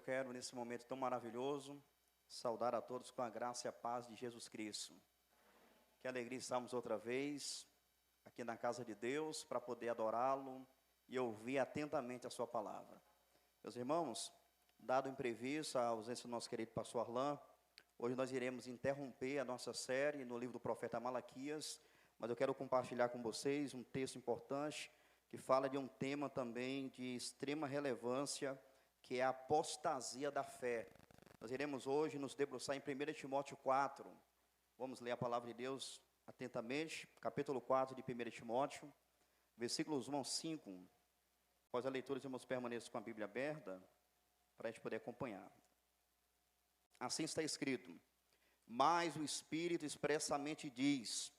quero, nesse momento tão maravilhoso, saudar a todos com a graça e a paz de Jesus Cristo. Que alegria estarmos outra vez aqui na casa de Deus para poder adorá-lo e ouvir atentamente a sua palavra. Meus irmãos, dado o imprevisto, a ausência do nosso querido pastor Arlan, hoje nós iremos interromper a nossa série no livro do profeta Malaquias, mas eu quero compartilhar com vocês um texto importante que fala de um tema também de extrema relevância, que é a apostasia da fé. Nós iremos hoje nos debruçar em 1 Timóteo 4. Vamos ler a palavra de Deus atentamente, capítulo 4 de 1 Timóteo, versículos 1 ao 5. Após a leitura, os irmãos permaneçam com a Bíblia aberta, para a gente poder acompanhar. Assim está escrito: mas o Espírito expressamente diz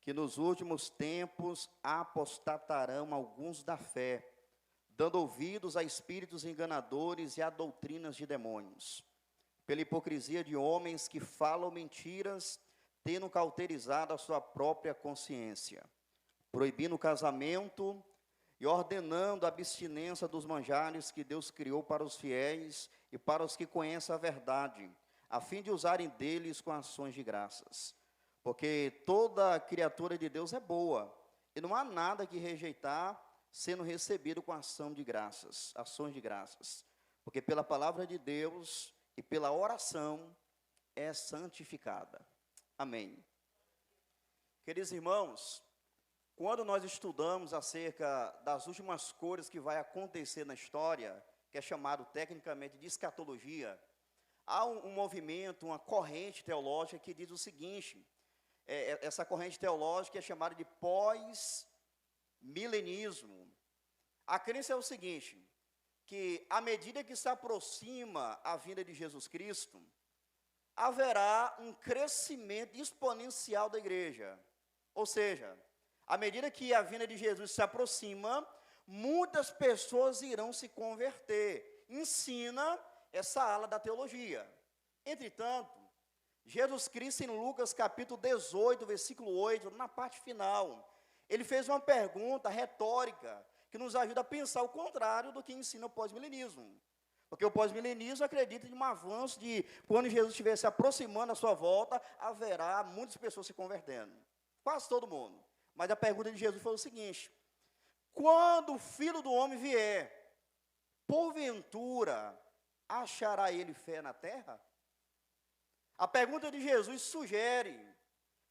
que nos últimos tempos apostatarão alguns da fé, dando ouvidos a espíritos enganadores e a doutrinas de demônios, pela hipocrisia de homens que falam mentiras, tendo cauterizado a sua própria consciência, proibindo o casamento e ordenando a abstinência dos manjares que Deus criou para os fiéis e para os que conhecem a verdade, a fim de usarem deles com ações de graças. Porque toda criatura de Deus é boa, e não há nada que rejeitar, sendo recebido com ações de graças. Porque pela palavra de Deus e pela oração é santificada. Amém. Queridos irmãos, quando nós estudamos acerca das últimas coisas que vai acontecer na história, que é chamado tecnicamente de escatologia, há um movimento, uma corrente teológica que diz o seguinte: essa corrente teológica é chamada de pós-milenismo. A crença é o seguinte, que à medida que se aproxima a vinda de Jesus Cristo, haverá um crescimento exponencial da igreja. Ou seja, à medida que a vinda de Jesus se aproxima, muitas pessoas irão se converter. Ensina essa ala da teologia. Entretanto, Jesus Cristo, em Lucas capítulo 18, versículo 8, na parte final, ele fez uma pergunta retórica que nos ajuda a pensar o contrário do que ensina o pós-milenismo. Porque o pós-milenismo acredita em um avanço de, quando Jesus estiver se aproximando da sua volta, haverá muitas pessoas se convertendo. Quase todo mundo. Mas a pergunta de Jesus foi o seguinte: quando o Filho do Homem vier, porventura, achará ele fé na terra? A pergunta de Jesus sugere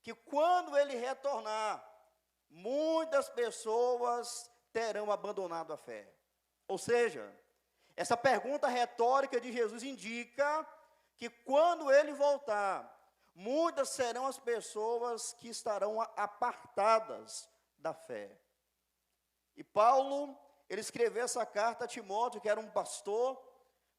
que quando ele retornar, muitas pessoas terão abandonado a fé. Ou seja, essa pergunta retórica de Jesus indica que quando ele voltar, muitas serão as pessoas que estarão apartadas da fé. E Paulo, ele escreveu essa carta a Timóteo, que era um pastor,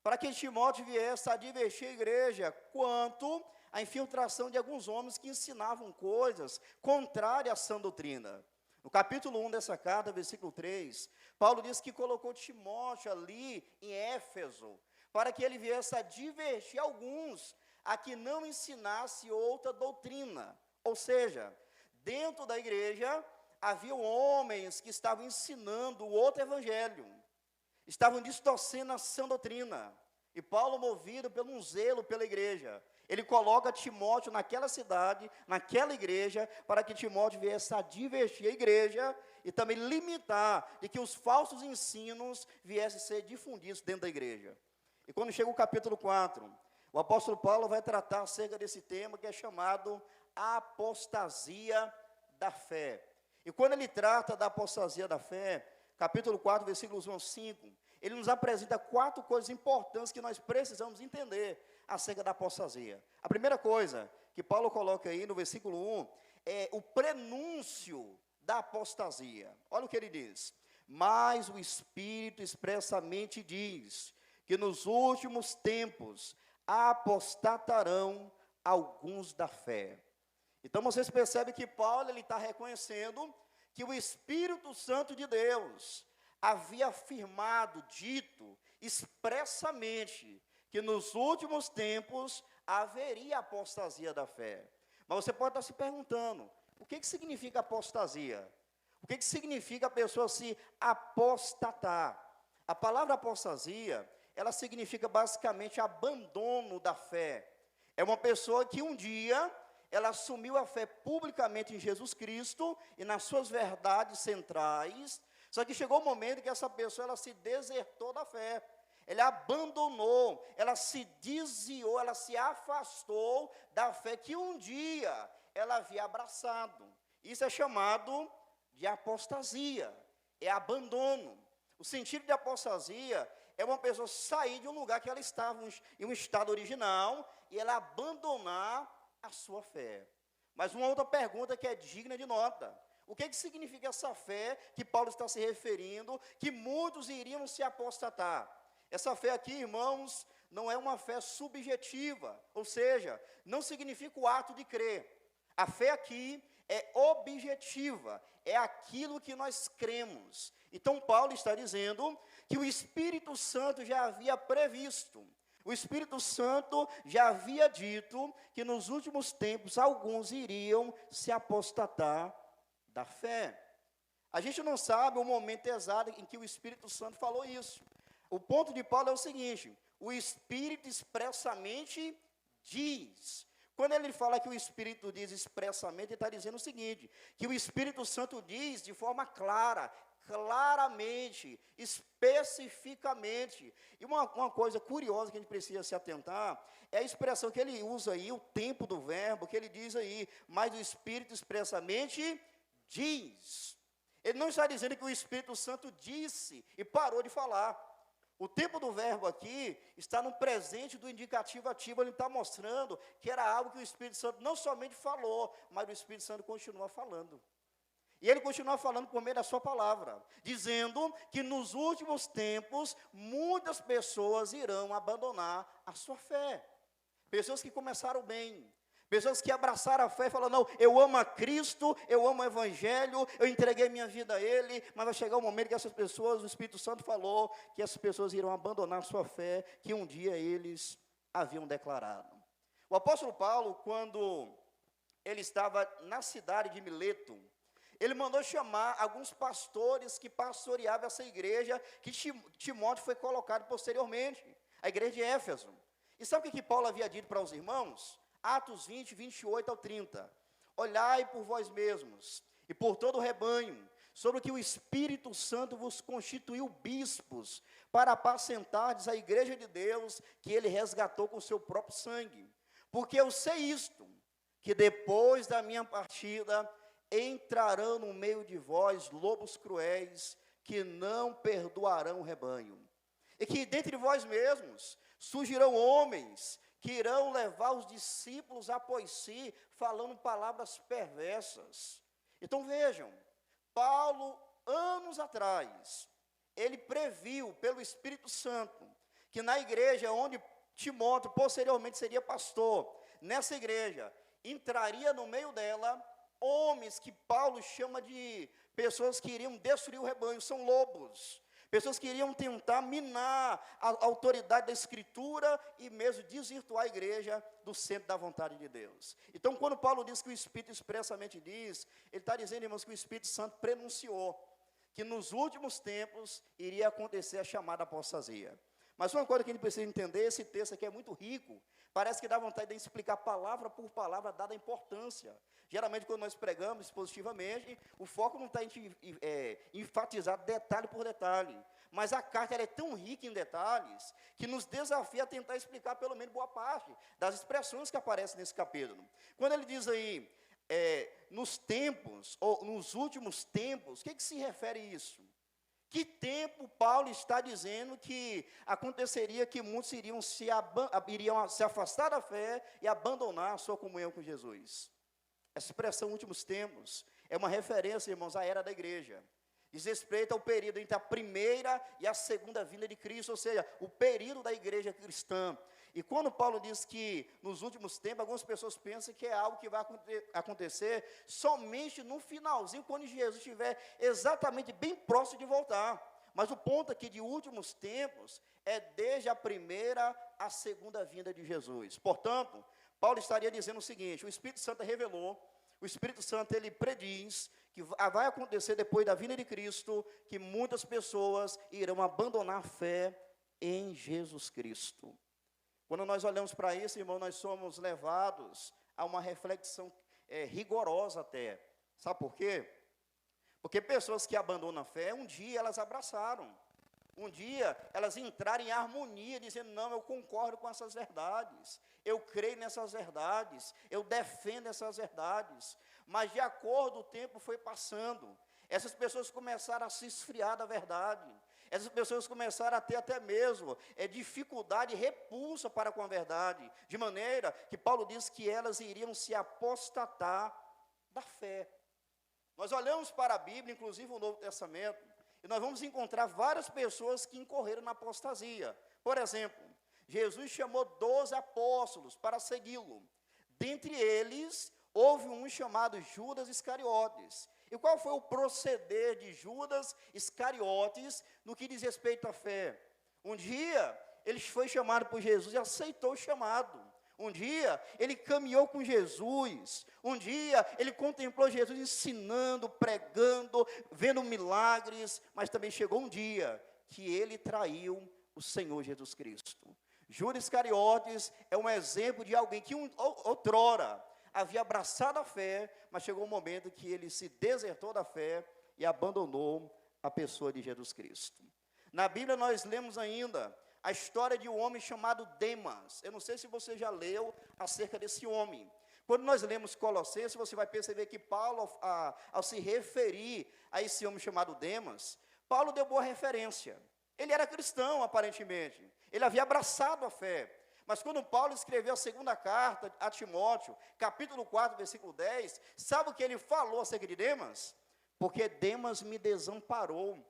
para que Timóteo viesse a advertir a igreja quanto à infiltração de alguns homens que ensinavam coisas contrárias à sã doutrina. No capítulo 1 dessa carta, versículo 3, Paulo diz que colocou Timóteo ali em Éfeso, para que ele viesse a advertir alguns a que não ensinasse outra doutrina. Ou seja, dentro da igreja havia homens que estavam ensinando outro evangelho, estavam distorcendo a sã doutrina. E Paulo, movido pelo um zelo pela igreja, ele coloca Timóteo naquela cidade, naquela igreja, para que Timóteo viesse a advertir a igreja e também limitar de que os falsos ensinos viessem a ser difundidos dentro da igreja. E quando chega o capítulo 4, o apóstolo Paulo vai tratar acerca desse tema que é chamado apostasia da fé. E quando ele trata da apostasia da fé, capítulo 4, versículos 1 ao 5, ele nos apresenta 4 coisas importantes que nós precisamos entender acerca da apostasia. A primeira coisa que Paulo coloca aí no versículo 1 é o prenúncio da apostasia. Olha o que ele diz: mas o Espírito expressamente diz que nos últimos tempos apostatarão alguns da fé. Então vocês percebem que Paulo está reconhecendo que o Espírito Santo de Deus havia afirmado, dito expressamente, que nos últimos tempos haveria apostasia da fé. Mas você pode estar se perguntando, o que significa apostasia? O que significa a pessoa se apostatar? A palavra apostasia, ela significa basicamente abandono da fé. É uma pessoa que um dia ela assumiu a fé publicamente em Jesus Cristo e nas suas verdades centrais, só que chegou o momento que essa pessoa ela se desertou da fé, ela abandonou, ela se desviou, ela se afastou da fé que um dia ela havia abraçado. Isso é chamado de apostasia, é abandono. O sentido de apostasia é uma pessoa sair de um lugar que ela estava em um estado original e ela abandonar a sua fé. Mas uma outra pergunta que é digna de nota: o que significa essa fé que Paulo está se referindo, que muitos iriam se apostatar? Essa fé aqui, irmãos, não é uma fé subjetiva, ou seja, não significa o ato de crer. A fé aqui é objetiva, é aquilo que nós cremos. Então Paulo está dizendo que o Espírito Santo já havia previsto, o Espírito Santo já havia dito que nos últimos tempos alguns iriam se apostatar da fé. A gente não sabe o momento exato em que o Espírito Santo falou isso. O ponto de Paulo é o seguinte: o Espírito expressamente diz. Quando ele fala que o Espírito diz expressamente, ele está dizendo o seguinte, que o Espírito Santo diz de forma clara, claramente, especificamente. E uma coisa curiosa que a gente precisa se atentar, é a expressão que ele usa aí, o tempo do verbo, que ele diz aí, mas o Espírito expressamente diz. Ele não está dizendo que o Espírito Santo disse e parou de falar. O tempo do verbo aqui está no presente do indicativo ativo, ele está mostrando que era algo que o Espírito Santo não somente falou, mas o Espírito Santo continua falando. E ele continua falando por meio da sua palavra, dizendo que nos últimos tempos, muitas pessoas irão abandonar a sua fé. Pessoas que começaram bem, pessoas que abraçaram a fé e falaram: não, eu amo a Cristo, eu amo o Evangelho, eu entreguei minha vida a Ele, mas vai chegar um momento que essas pessoas, o Espírito Santo falou, que essas pessoas irão abandonar a sua fé, que um dia eles haviam declarado. O apóstolo Paulo, quando ele estava na cidade de Mileto, ele mandou chamar alguns pastores que pastoreavam essa igreja, que Timóteo foi colocado posteriormente, a igreja de Éfeso. E sabe o que Paulo havia dito para os irmãos? Atos 20, 28 ao 30. Olhai por vós mesmos e por todo o rebanho, sobre o que o Espírito Santo vos constituiu bispos, para apacentardes a igreja de Deus, que ele resgatou com o seu próprio sangue. Porque eu sei isto, que depois da minha partida, entrarão no meio de vós lobos cruéis, que não perdoarão o rebanho. E que dentre vós mesmos surgirão homens que irão levar os discípulos após si, falando palavras perversas. Então vejam, Paulo, anos atrás, ele previu pelo Espírito Santo, que na igreja onde Timóteo posteriormente seria pastor, nessa igreja, entraria no meio dela homens que Paulo chama de pessoas que iriam destruir o rebanho, são lobos. Pessoas que iriam tentar minar a autoridade da Escritura e mesmo desvirtuar a igreja do centro da vontade de Deus. Então, quando Paulo diz que o Espírito expressamente diz, ele está dizendo, irmãos, que o Espírito Santo prenunciou que nos últimos tempos iria acontecer a chamada apostasia. Mas uma coisa que a gente precisa entender, esse texto aqui é muito rico, parece que dá vontade de explicar palavra por palavra, dada a importância. Geralmente, quando nós pregamos expositivamente, o foco não está enfatizado detalhe por detalhe. Mas a carta ela é tão rica em detalhes, que nos desafia a tentar explicar pelo menos boa parte das expressões que aparecem nesse capítulo. Quando ele diz aí, nos tempos, ou nos últimos tempos, o que se refere a isso? Que tempo Paulo está dizendo que aconteceria que muitos iriam se afastar da fé e abandonar a sua comunhão com Jesus? Essa expressão últimos tempos é uma referência, irmãos, à era da igreja. Diz respeito ao período entre a primeira e a segunda vinda de Cristo, ou seja, o período da igreja cristã. E quando Paulo diz que nos últimos tempos, algumas pessoas pensam que é algo que vai acontecer somente no finalzinho, quando Jesus estiver exatamente bem próximo de voltar. Mas o ponto aqui de últimos tempos é desde a primeira à segunda vinda de Jesus. Portanto, Paulo estaria dizendo o seguinte: o Espírito Santo revelou, o Espírito Santo ele prediz que vai acontecer depois da vinda de Cristo, que muitas pessoas irão abandonar a fé em Jesus Cristo. Quando nós olhamos para isso, irmão, nós somos levados a uma reflexão rigorosa até. Sabe por quê? Porque pessoas que abandonam a fé, um dia elas abraçaram. Um dia elas entraram em harmonia, dizendo, não, eu concordo com essas verdades. Eu creio nessas verdades. Eu defendo essas verdades. Mas de acordo, o tempo foi passando. Essas pessoas começaram a se esfriar da verdade. Essas pessoas começaram a ter até mesmo dificuldade e repulsa para com a verdade. De maneira que Paulo diz que elas iriam se apostatar da fé. Nós olhamos para a Bíblia, inclusive o Novo Testamento, e nós vamos encontrar várias pessoas que incorreram na apostasia. Por exemplo, Jesus chamou 12 apóstolos para segui-lo. Dentre eles, houve um chamado Judas Iscariotes. E qual foi o proceder de Judas Iscariotes no que diz respeito à fé? Um dia, ele foi chamado por Jesus e aceitou o chamado. Um dia, ele caminhou com Jesus. Um dia, ele contemplou Jesus ensinando, pregando, vendo milagres. Mas também chegou um dia que ele traiu o Senhor Jesus Cristo. Judas Iscariotes é um exemplo de alguém que outrora havia abraçado a fé, mas chegou um momento que ele se desertou da fé e abandonou a pessoa de Jesus Cristo. Na Bíblia nós lemos ainda a história de um homem chamado Demas. Eu não sei se você já leu acerca desse homem. Quando nós lemos Colossenses, você vai perceber que Paulo, ao se referir a esse homem chamado Demas, Paulo deu boa referência. Ele era cristão, aparentemente. Ele havia abraçado a fé. Mas quando Paulo escreveu a segunda carta a Timóteo, capítulo 4, versículo 10, sabe o que ele falou acerca de Demas? Porque Demas me desamparou,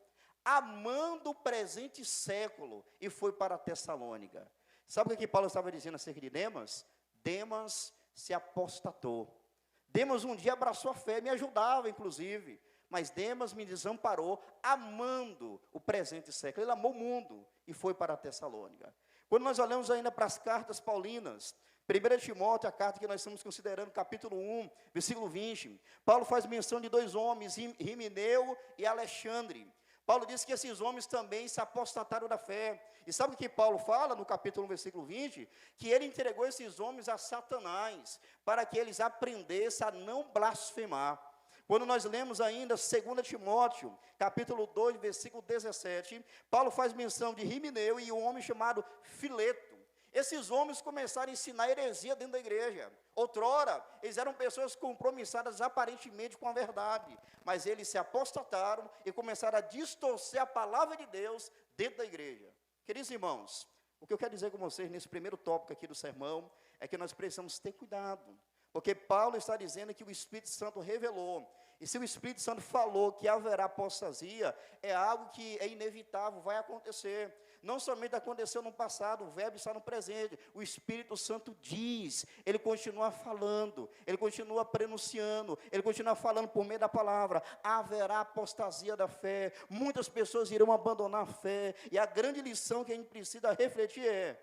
amando o presente século, e foi para a Tessalônica. Sabe o que Paulo estava dizendo acerca de Demas? Demas se apostatou. Demas um dia abraçou a fé, me ajudava inclusive, mas Demas me desamparou, amando o presente século. Ele amou o mundo e foi para a Tessalônica. Quando nós olhamos ainda para as cartas paulinas, 1 Timóteo, a carta que nós estamos considerando, capítulo 1, versículo 20, Paulo faz menção de dois homens, Himeneu e Alexandre. Paulo diz que esses homens também se apostataram da fé. E sabe o que Paulo fala no capítulo 1, versículo 20? Que ele entregou esses homens a Satanás, para que eles aprendessem a não blasfemar. Quando nós lemos ainda 2 Timóteo, capítulo 2, versículo 17, Paulo faz menção de Himeneu e um homem chamado Fileto. Esses homens começaram a ensinar heresia dentro da igreja. Outrora, eles eram pessoas compromissadas aparentemente com a verdade, mas eles se apostataram e começaram a distorcer a palavra de Deus dentro da igreja. Queridos irmãos, o que eu quero dizer com vocês nesse primeiro tópico aqui do sermão é que nós precisamos ter cuidado, porque Paulo está dizendo que o Espírito Santo revelou, e se o Espírito Santo falou que haverá apostasia, é algo que é inevitável, vai acontecer. Não somente aconteceu no passado, o verbo está no presente. O Espírito Santo diz, ele continua falando, ele continua pronunciando, ele continua falando por meio da palavra. Haverá apostasia da fé, muitas pessoas irão abandonar a fé, e a grande lição que a gente precisa refletir é: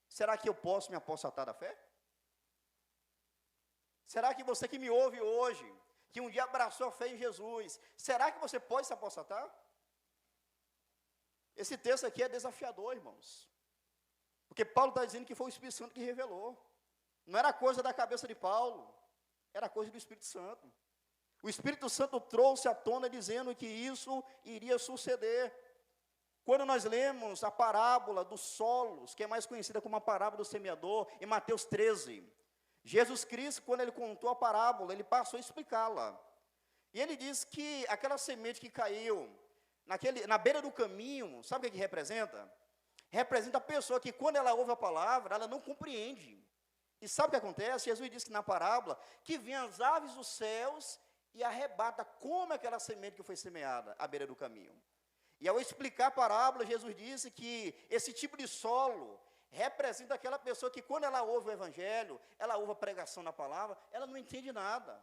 será que eu posso me apostatar da fé? Será que você que me ouve hoje, que um dia abraçou a fé em Jesus, será que você pode se apostatar? Esse texto aqui é desafiador, irmãos. Porque Paulo está dizendo que foi o Espírito Santo que revelou. Não era coisa da cabeça de Paulo, era coisa do Espírito Santo. O Espírito Santo trouxe à tona dizendo que isso iria suceder. Quando nós lemos a parábola dos solos, que é mais conhecida como a parábola do semeador, em Mateus 13, Jesus Cristo, quando ele contou a parábola, ele passou a explicá-la. E ele diz que aquela semente que caiu na beira do caminho, sabe o que representa? Representa a pessoa que quando ela ouve a palavra, ela não compreende. E sabe o que acontece? Jesus disse que na parábola, que vêm as aves dos céus e arrebata como aquela semente que foi semeada à beira do caminho. E ao explicar a parábola, Jesus disse que esse tipo de solo representa aquela pessoa que quando ela ouve o evangelho, ela ouve a pregação da palavra, ela não entende nada.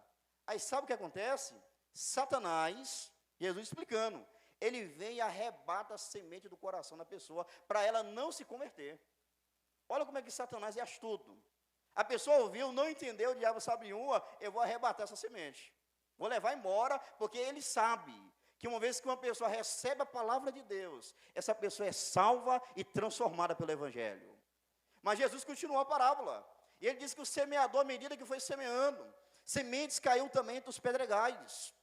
Aí sabe o que acontece? Satanás, Jesus explicando, ele vem e arrebata a semente do coração da pessoa, para ela não se converter. Olha como é que Satanás é astuto. A pessoa ouviu, não entendeu, o diabo sabe uma, eu vou arrebatar essa semente. Vou levar embora, porque ele sabe que uma vez que uma pessoa recebe a palavra de Deus, essa pessoa é salva e transformada pelo Evangelho. Mas Jesus continuou a parábola, e ele disse que o semeador, à medida que foi semeando, sementes caiu também entre os pedregais.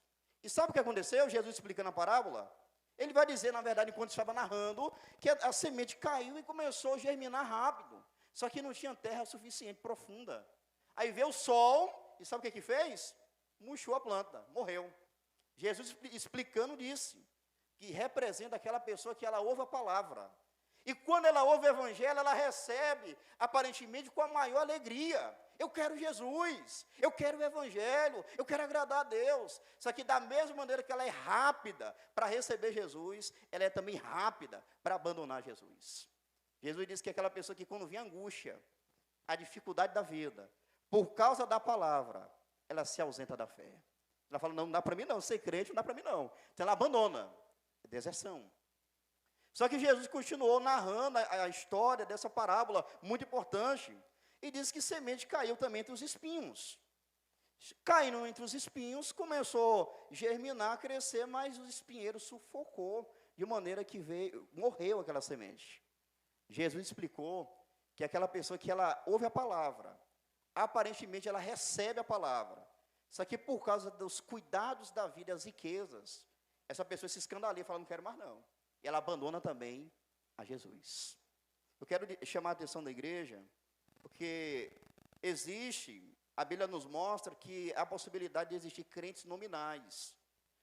E sabe o que aconteceu? Jesus explicando a parábola, ele vai dizer, na verdade, enquanto estava narrando, que a semente caiu e começou a germinar rápido, só que não tinha terra suficiente profunda. Aí veio o sol, e sabe o que fez? Murchou a planta, morreu. Jesus explicando disse, que representa aquela pessoa que ela ouve a palavra. E quando ela ouve o Evangelho, ela recebe, aparentemente, com a maior alegria. Eu quero Jesus, eu quero o Evangelho, eu quero agradar a Deus. Só que da mesma maneira que ela é rápida para receber Jesus, ela é também rápida para abandonar Jesus. Jesus disse que aquela pessoa que quando vem a angústia, a dificuldade da vida, por causa da palavra, ela se ausenta da fé. Ela fala, não dá para mim não, ser crente não dá para mim não. Então ela abandona, é deserção. Só que Jesus continuou narrando a história dessa parábola muito importante, e diz que semente caiu também entre os espinhos. Caindo entre os espinhos, começou a germinar, crescer, mas o espinheiro sufocou, de maneira que morreu aquela semente. Jesus explicou que aquela pessoa que ela ouve a palavra, aparentemente ela recebe a palavra, só que por causa dos cuidados da vida, as riquezas, essa pessoa se escandaliza e fala, não quero mais não. E ela abandona também a Jesus. Eu quero chamar a atenção da igreja, porque a Bíblia nos mostra que há a possibilidade de existir crentes nominais.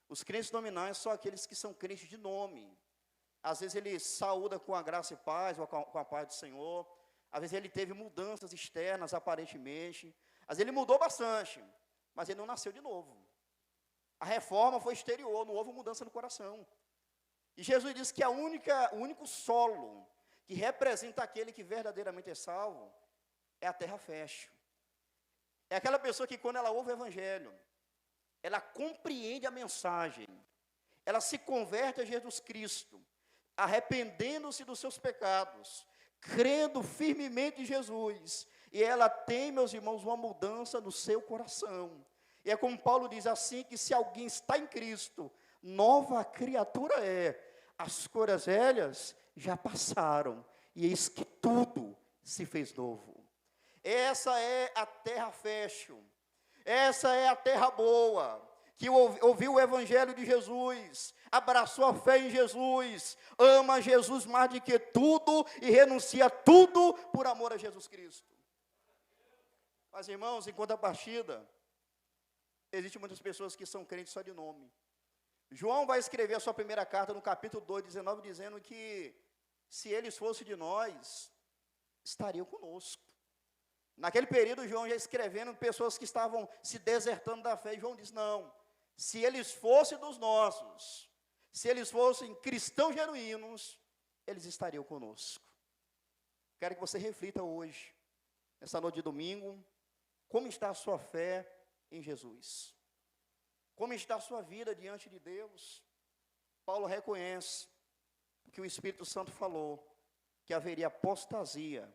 Os crentes nominais são aqueles que são crentes de nome. Às vezes ele saúda com a graça e paz, ou com a paz do Senhor. Às vezes ele teve mudanças externas, aparentemente. Às vezes ele mudou bastante, mas ele não nasceu de novo. A reforma foi exterior, não houve mudança no coração. E Jesus disse que o único solo que representa aquele que verdadeiramente é salvo é a terra fértil. É aquela pessoa que quando ela ouve o Evangelho, ela compreende a mensagem, ela se converte a Jesus Cristo, arrependendo-se dos seus pecados, crendo firmemente em Jesus, e ela tem, meus irmãos, uma mudança no seu coração. E é como Paulo diz assim, que se alguém está em Cristo, nova criatura é, as coisas velhas já passaram, e eis que tudo se fez novo. Essa é a terra fértil, essa é a terra boa, que ouviu o Evangelho de Jesus, abraçou a fé em Jesus, ama Jesus mais do que tudo e renuncia a tudo por amor a Jesus Cristo. Mas, irmãos, em contrapartida, existem muitas pessoas que são crentes só de nome. João vai escrever a sua primeira carta no capítulo 2, 19, dizendo que se eles fossem de nós, estariam conosco. Naquele período, João já escrevendo pessoas que estavam se desertando da fé, e João diz, não, se eles fossem dos nossos, se eles fossem cristãos genuínos, eles estariam conosco. Quero que você reflita hoje, nessa noite de domingo, como está a sua fé em Jesus? Como está a sua vida diante de Deus? Paulo reconhece o que o Espírito Santo falou, que haveria apostasia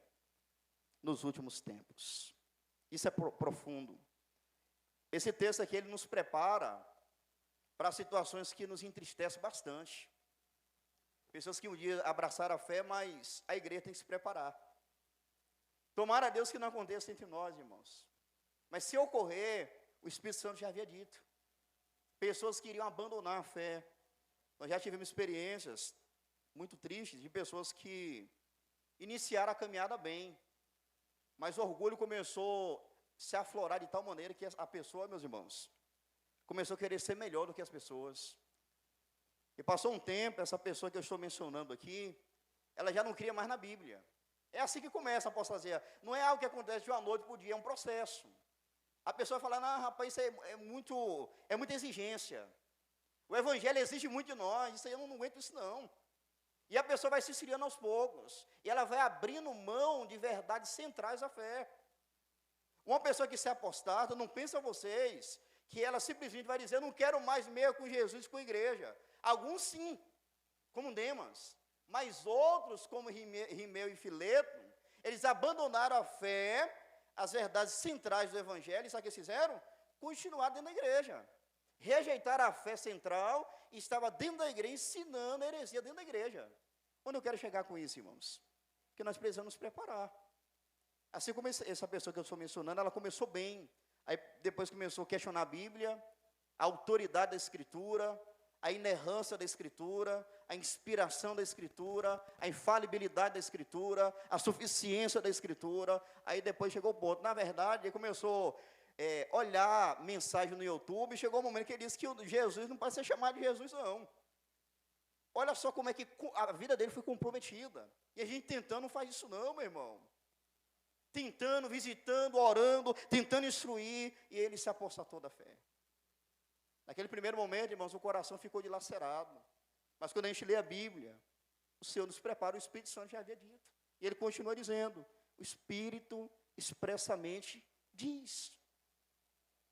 nos últimos tempos. Isso é profundo. Esse texto aqui, ele nos prepara para situações que nos entristecem bastante. Pessoas que um dia abraçaram a fé, mas a igreja tem que se preparar. Tomara a Deus que não aconteça entre nós, irmãos. Mas se ocorrer, o Espírito Santo já havia dito. Pessoas que iriam abandonar a fé. Nós já tivemos experiências muito tristes de pessoas que iniciaram a caminhada bem, mas o orgulho começou a se aflorar de tal maneira que a pessoa, meus irmãos, começou a querer ser melhor do que as pessoas. E passou um tempo, essa pessoa que eu estou mencionando aqui, ela já não cria mais na Bíblia. É assim que começa a apostasia. Não é algo que acontece de uma noite para o dia, é um processo. A pessoa fala, não, rapaz, isso é muita exigência. O Evangelho exige muito de nós, isso aí eu não aguento isso não. E a pessoa vai se esfriando aos poucos, e ela vai abrindo mão de verdades centrais da fé. Uma pessoa que se apostata, não pensa vocês, que ela simplesmente vai dizer, eu não quero mais meio com Jesus, com a igreja. Alguns sim, como Demas, mas outros, como Rimeu e Fileto, eles abandonaram a fé, as verdades centrais do Evangelho, e sabe o que eles fizeram? Continuaram dentro da igreja. rejeitaram a fé central e estava dentro da igreja ensinando heresia dentro da igreja. Onde eu quero chegar com isso, irmãos? Que nós precisamos nos preparar. Assim como essa pessoa que eu estou mencionando, ela começou bem, aí depois começou a questionar a Bíblia, a autoridade da Escritura, a inerrância da Escritura, a inspiração da Escritura, a infalibilidade da Escritura, a suficiência da Escritura. Aí depois chegou o ponto, na verdade, ele começou a olhar mensagem no YouTube, e chegou o momento que ele disse que Jesus não pode ser chamado de Jesus, não. Olha só como é que a vida dele foi comprometida. E a gente tentando não faz isso não, meu irmão. Tentando, visitando, orando, tentando instruir, e ele se apostatou da fé. Naquele primeiro momento, irmãos, o coração ficou dilacerado. Mas quando a gente lê a Bíblia, o Senhor nos prepara, o Espírito Santo já havia dito. E ele continua dizendo, o Espírito expressamente diz.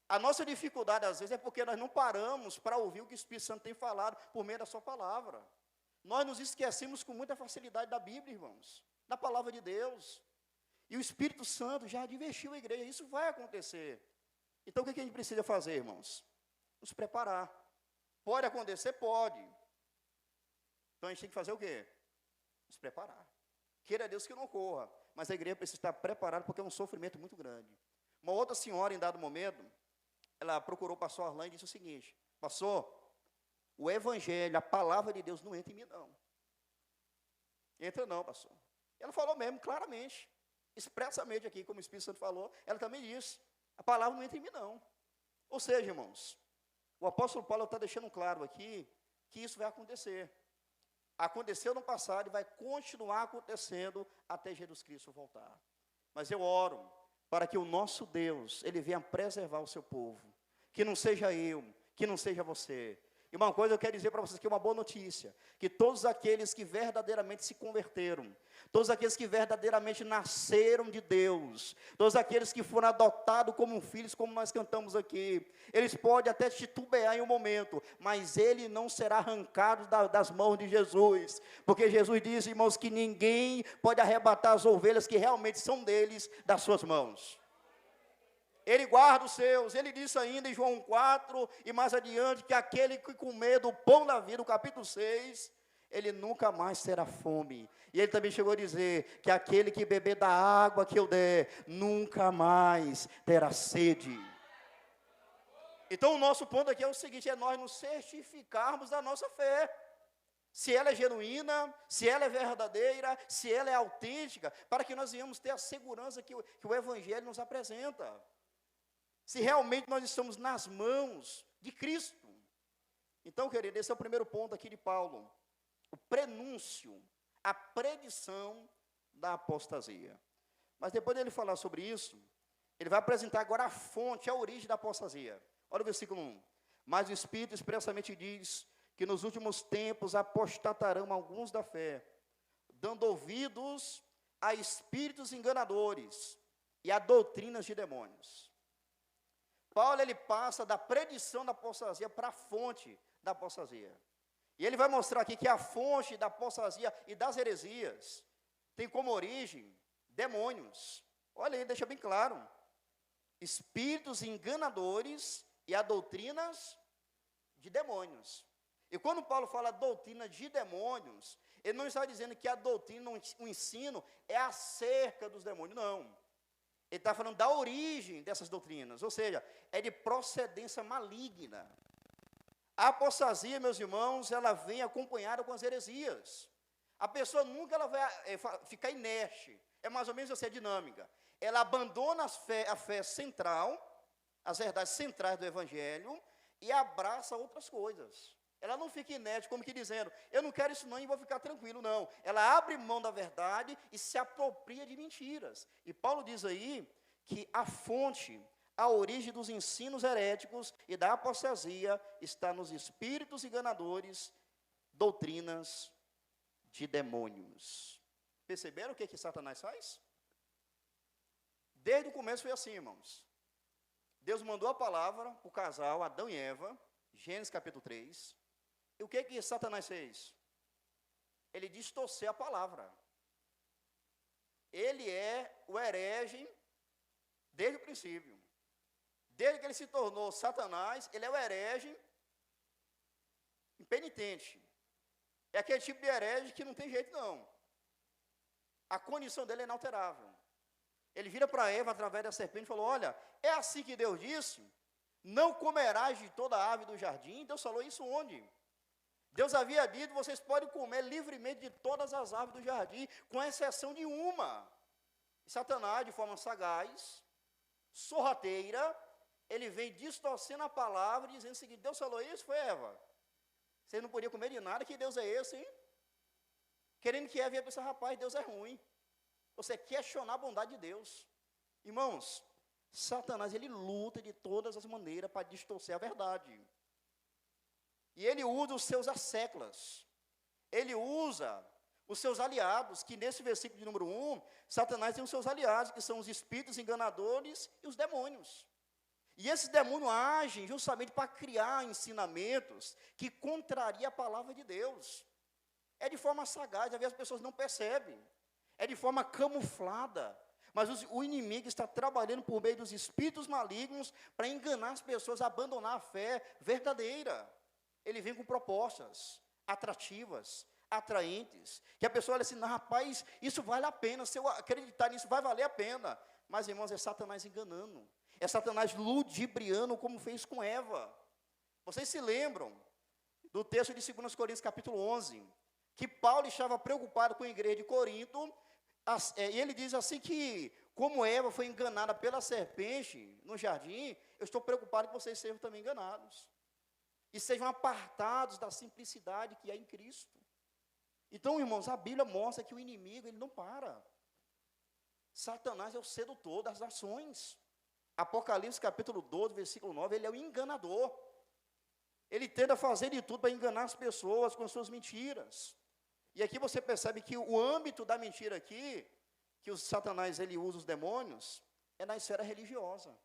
A nossa dificuldade, às vezes, é porque nós não paramos para ouvir o que o Espírito Santo tem falado por meio da sua palavra. Nós nos esquecemos com muita facilidade da Bíblia, irmãos, da palavra de Deus. E o Espírito Santo já advertiu a igreja, isso vai acontecer. Então, o que a gente precisa fazer, irmãos? Nos preparar. Pode acontecer? Pode. Então, a gente tem que fazer o quê? Nos preparar. Queira Deus que não ocorra, mas a igreja precisa estar preparada, porque é um sofrimento muito grande. Uma outra senhora, em dado momento, ela procurou o pastor Arlan e disse o seguinte, pastor, o evangelho, a palavra de Deus não entra em mim, não. Entra não, pastor. Ela falou mesmo, claramente, expressamente aqui, como o Espírito Santo falou, ela também disse, a palavra não entra em mim, não. Ou seja, irmãos, o apóstolo Paulo está deixando claro aqui, que isso vai acontecer. Aconteceu no passado e vai continuar acontecendo até Jesus Cristo voltar. Mas eu oro para que o nosso Deus, Ele venha preservar o seu povo. Que não seja eu, que não seja você. E uma coisa eu quero dizer para vocês que é uma boa notícia, que todos aqueles que verdadeiramente se converteram, todos aqueles que verdadeiramente nasceram de Deus, todos aqueles que foram adotados como filhos, como nós cantamos aqui, eles podem até titubear em um momento, mas ele não será arrancado das mãos de Jesus, porque Jesus diz, irmãos, que ninguém pode arrebatar as ovelhas que realmente são deles, das suas mãos. Ele guarda os seus. Ele disse ainda em João 4, e mais adiante, que aquele que comer do pão da vida, no capítulo 6, ele nunca mais terá fome. E ele também chegou a dizer, que aquele que beber da água que eu der, nunca mais terá sede. Então o nosso ponto aqui é o seguinte, é nós nos certificarmos da nossa fé. Se ela é genuína, se ela é verdadeira, se ela é autêntica, para que nós venhamos ter a segurança que o Evangelho nos apresenta. Se realmente nós estamos nas mãos de Cristo. Então, querido, esse é o primeiro ponto aqui de Paulo. O prenúncio, a predição da apostasia. Mas depois dele falar sobre isso, ele vai apresentar agora a fonte, a origem da apostasia. Olha o versículo 1. Mas o Espírito expressamente diz que nos últimos tempos apostatarão alguns da fé, dando ouvidos a espíritos enganadores e a doutrinas de demônios. Paulo, ele passa da predição da apostasia para a fonte da apostasia. E ele vai mostrar aqui que a fonte da apostasia e das heresias tem como origem demônios. Olha aí, deixa bem claro. Espíritos enganadores e a doutrinas de demônios. E quando Paulo fala doutrina de demônios, ele não está dizendo que a doutrina, o ensino, é acerca dos demônios, não. Ele está falando da origem dessas doutrinas, ou seja, é de procedência maligna. A apostasia, meus irmãos, ela vem acompanhada com as heresias. A pessoa nunca ela vai ficar inerte, é mais ou menos essa dinâmica. Ela abandona a fé central, as verdades centrais do Evangelho, e abraça outras coisas. Ela não fica inerte, como que dizendo, eu não quero isso não e vou ficar tranquilo, não. Ela abre mão da verdade e se apropria de mentiras. E Paulo diz aí que a fonte, a origem dos ensinos heréticos e da apostasia está nos espíritos enganadores, doutrinas de demônios. Perceberam o que Satanás faz? Desde o começo foi assim, irmãos. Deus mandou a palavra para o casal, Adão e Eva, Gênesis capítulo 3. E o que Satanás fez? Ele distorceu a palavra. Ele é o herege desde o princípio. Desde que ele se tornou Satanás, ele é o herege impenitente. É aquele tipo de herege que não tem jeito não. A condição dele é inalterável. Ele vira para Eva através da serpente e falou, olha, é assim que Deus disse, não comerás de toda a árvore do jardim. Deus falou isso onde? Deus havia dito, vocês podem comer livremente de todas as árvores do jardim, com exceção de uma. E Satanás, de forma sagaz, sorrateira, ele vem distorcendo a palavra, dizendo o seguinte, Deus falou isso, foi Eva. Você não podia comer de nada, que Deus é esse, hein? Querendo que Eva ia pensar, rapaz, Deus é ruim. Você questionar a bondade de Deus. Irmãos, Satanás, ele luta de todas as maneiras para distorcer a verdade. E ele usa os seus asseclas. Ele usa os seus aliados, que nesse versículo de número 1, Satanás tem os seus aliados, que são os espíritos enganadores e os demônios. E esses demônios agem justamente para criar ensinamentos que contrariam a palavra de Deus. É de forma sagaz, às vezes as pessoas não percebem. É de forma camuflada. Mas o inimigo está trabalhando por meio dos espíritos malignos para enganar as pessoas a abandonar a fé verdadeira. Ele vem com propostas atrativas, atraentes, que a pessoa olha assim, não, rapaz, isso vale a pena, se eu acreditar nisso vai valer a pena. Mas, irmãos, é Satanás enganando. É Satanás ludibriando, como fez com Eva. Vocês se lembram do texto de 2 Coríntios capítulo 11, que Paulo estava preocupado com a igreja de Corinto, e ele diz assim que, como Eva foi enganada pela serpente no jardim, eu estou preocupado que vocês sejam também enganados. E sejam apartados da simplicidade que há em Cristo. Então, irmãos, a Bíblia mostra que o inimigo, ele não para. Satanás é o sedutor das nações. Apocalipse capítulo 12, versículo 9, ele é o enganador. Ele tenta fazer de tudo para enganar as pessoas com as suas mentiras. E aqui você percebe que o âmbito da mentira aqui, que o Satanás ele usa os demônios, é na esfera religiosa.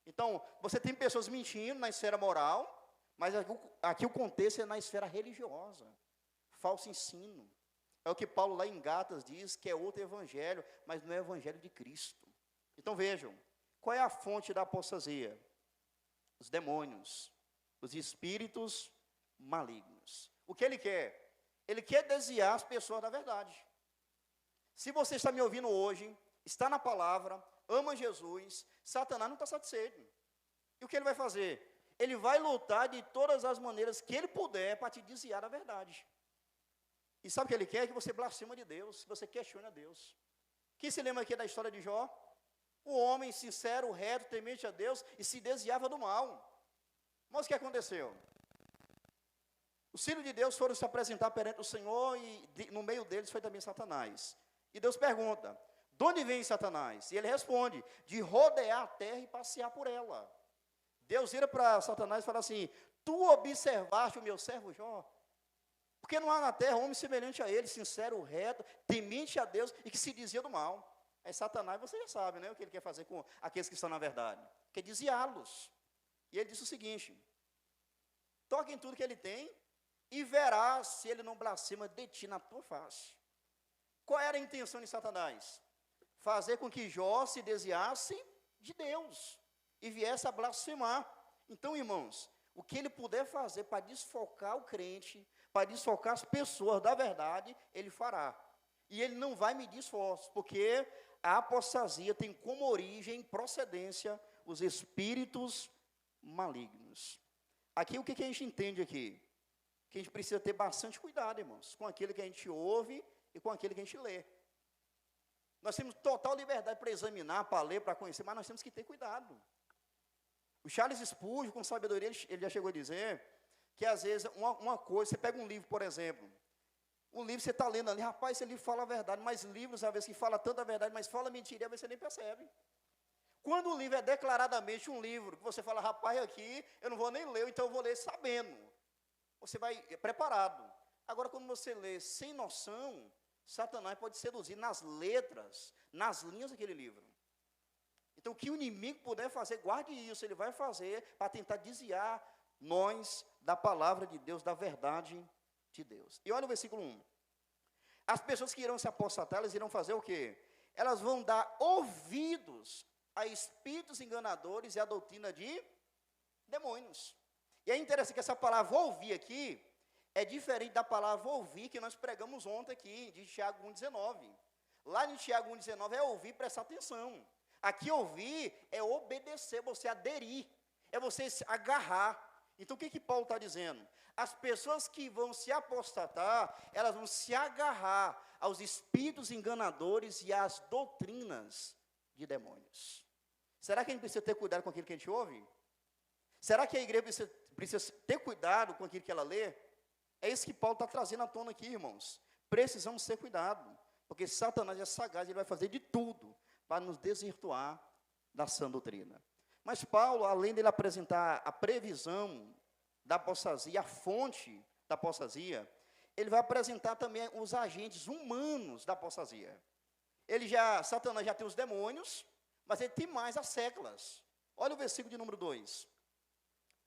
Então, você tem pessoas mentindo na esfera moral, mas aqui o contexto é na esfera religiosa. Falso ensino. É o que Paulo lá em Gálatas diz, que é outro evangelho, mas não é o evangelho de Cristo. Então vejam, qual é a fonte da apostasia? Os demônios, os espíritos malignos. O que ele quer? Ele quer desviar as pessoas da verdade. Se você está me ouvindo hoje, está na palavra, ama Jesus, Satanás não está satisfeito. E o que ele vai fazer? Ele vai lutar de todas as maneiras que ele puder para te desviar da verdade. E sabe o que ele quer? Que você blasfema de Deus, que você questione a Deus. Quem se lembra aqui da história de Jó? O homem sincero, reto, temente a Deus e se desviava do mal. Mas o que aconteceu? Os filhos de Deus foram se apresentar perante o Senhor e no meio deles foi também Satanás. E Deus pergunta, de onde vem Satanás? E ele responde, de rodear a terra e passear por ela. Deus vira para Satanás e fala assim, tu observaste o meu servo Jó? Porque não há na terra homem semelhante a ele, sincero, reto, temente a Deus e que se dizia do mal. Aí Satanás, você já sabe, né, o que ele quer fazer com aqueles que estão na verdade. Quer desviá-los. E ele disse o seguinte, toque em tudo que ele tem e verás se ele não blasfema de ti na tua face. Qual era a intenção de Satanás? Fazer com que Jó se desviasse de Deus e viesse a blasfemar. Então, irmãos, o que ele puder fazer para desfocar o crente, para desfocar as pessoas da verdade, ele fará. E ele não vai medir esforços, porque a apostasia tem como origem, procedência, os espíritos malignos. Aqui, o que a gente entende aqui? Que a gente precisa ter bastante cuidado, irmãos, com aquilo que a gente ouve e com aquilo que a gente lê. Nós temos total liberdade para examinar, para ler, para conhecer, mas nós temos que ter cuidado. O Charles Spurgeon, com sabedoria, ele já chegou a dizer que, às vezes, uma coisa, você pega um livro, por exemplo, um livro você está lendo ali, rapaz, esse livro fala a verdade, mas livros, às vezes, que fala tanta verdade, mas fala mentira, às vezes você nem percebe. Quando o livro é declaradamente um livro, que você fala, rapaz, aqui, eu não vou nem ler, então eu vou ler sabendo. Você vai preparado. Agora, quando você lê sem noção, Satanás pode seduzir nas letras, nas linhas daquele livro. Então, o que o inimigo puder fazer, guarde isso, ele vai fazer para tentar desviar nós da palavra de Deus, da verdade de Deus. E olha o versículo 1. As pessoas que irão se apostatar, elas irão fazer o quê? Elas vão dar ouvidos a espíritos enganadores e a doutrina de demônios. E é interessante que essa palavra ouvir aqui é diferente da palavra ouvir que nós pregamos ontem aqui, de Tiago 1,19. Lá em Tiago 1,19 é ouvir, prestar atenção. Aqui ouvir é obedecer, você aderir, é você se agarrar. Então o que Paulo está dizendo? As pessoas que vão se apostatar, elas vão se agarrar aos espíritos enganadores e às doutrinas de demônios. Será que a gente precisa ter cuidado com aquilo que a gente ouve? Será que a igreja precisa ter cuidado com aquilo que ela lê? É isso que Paulo está trazendo à tona aqui, irmãos. Precisamos ter cuidado, porque Satanás é sagaz, ele vai fazer de tudo para nos desvirtuar da sã doutrina. Mas Paulo, além dele apresentar a previsão da apostasia, a fonte da apostasia, ele vai apresentar também os agentes humanos da apostasia. Satanás já tem os demônios, mas ele tem mais as séculas. Olha o versículo de número 2.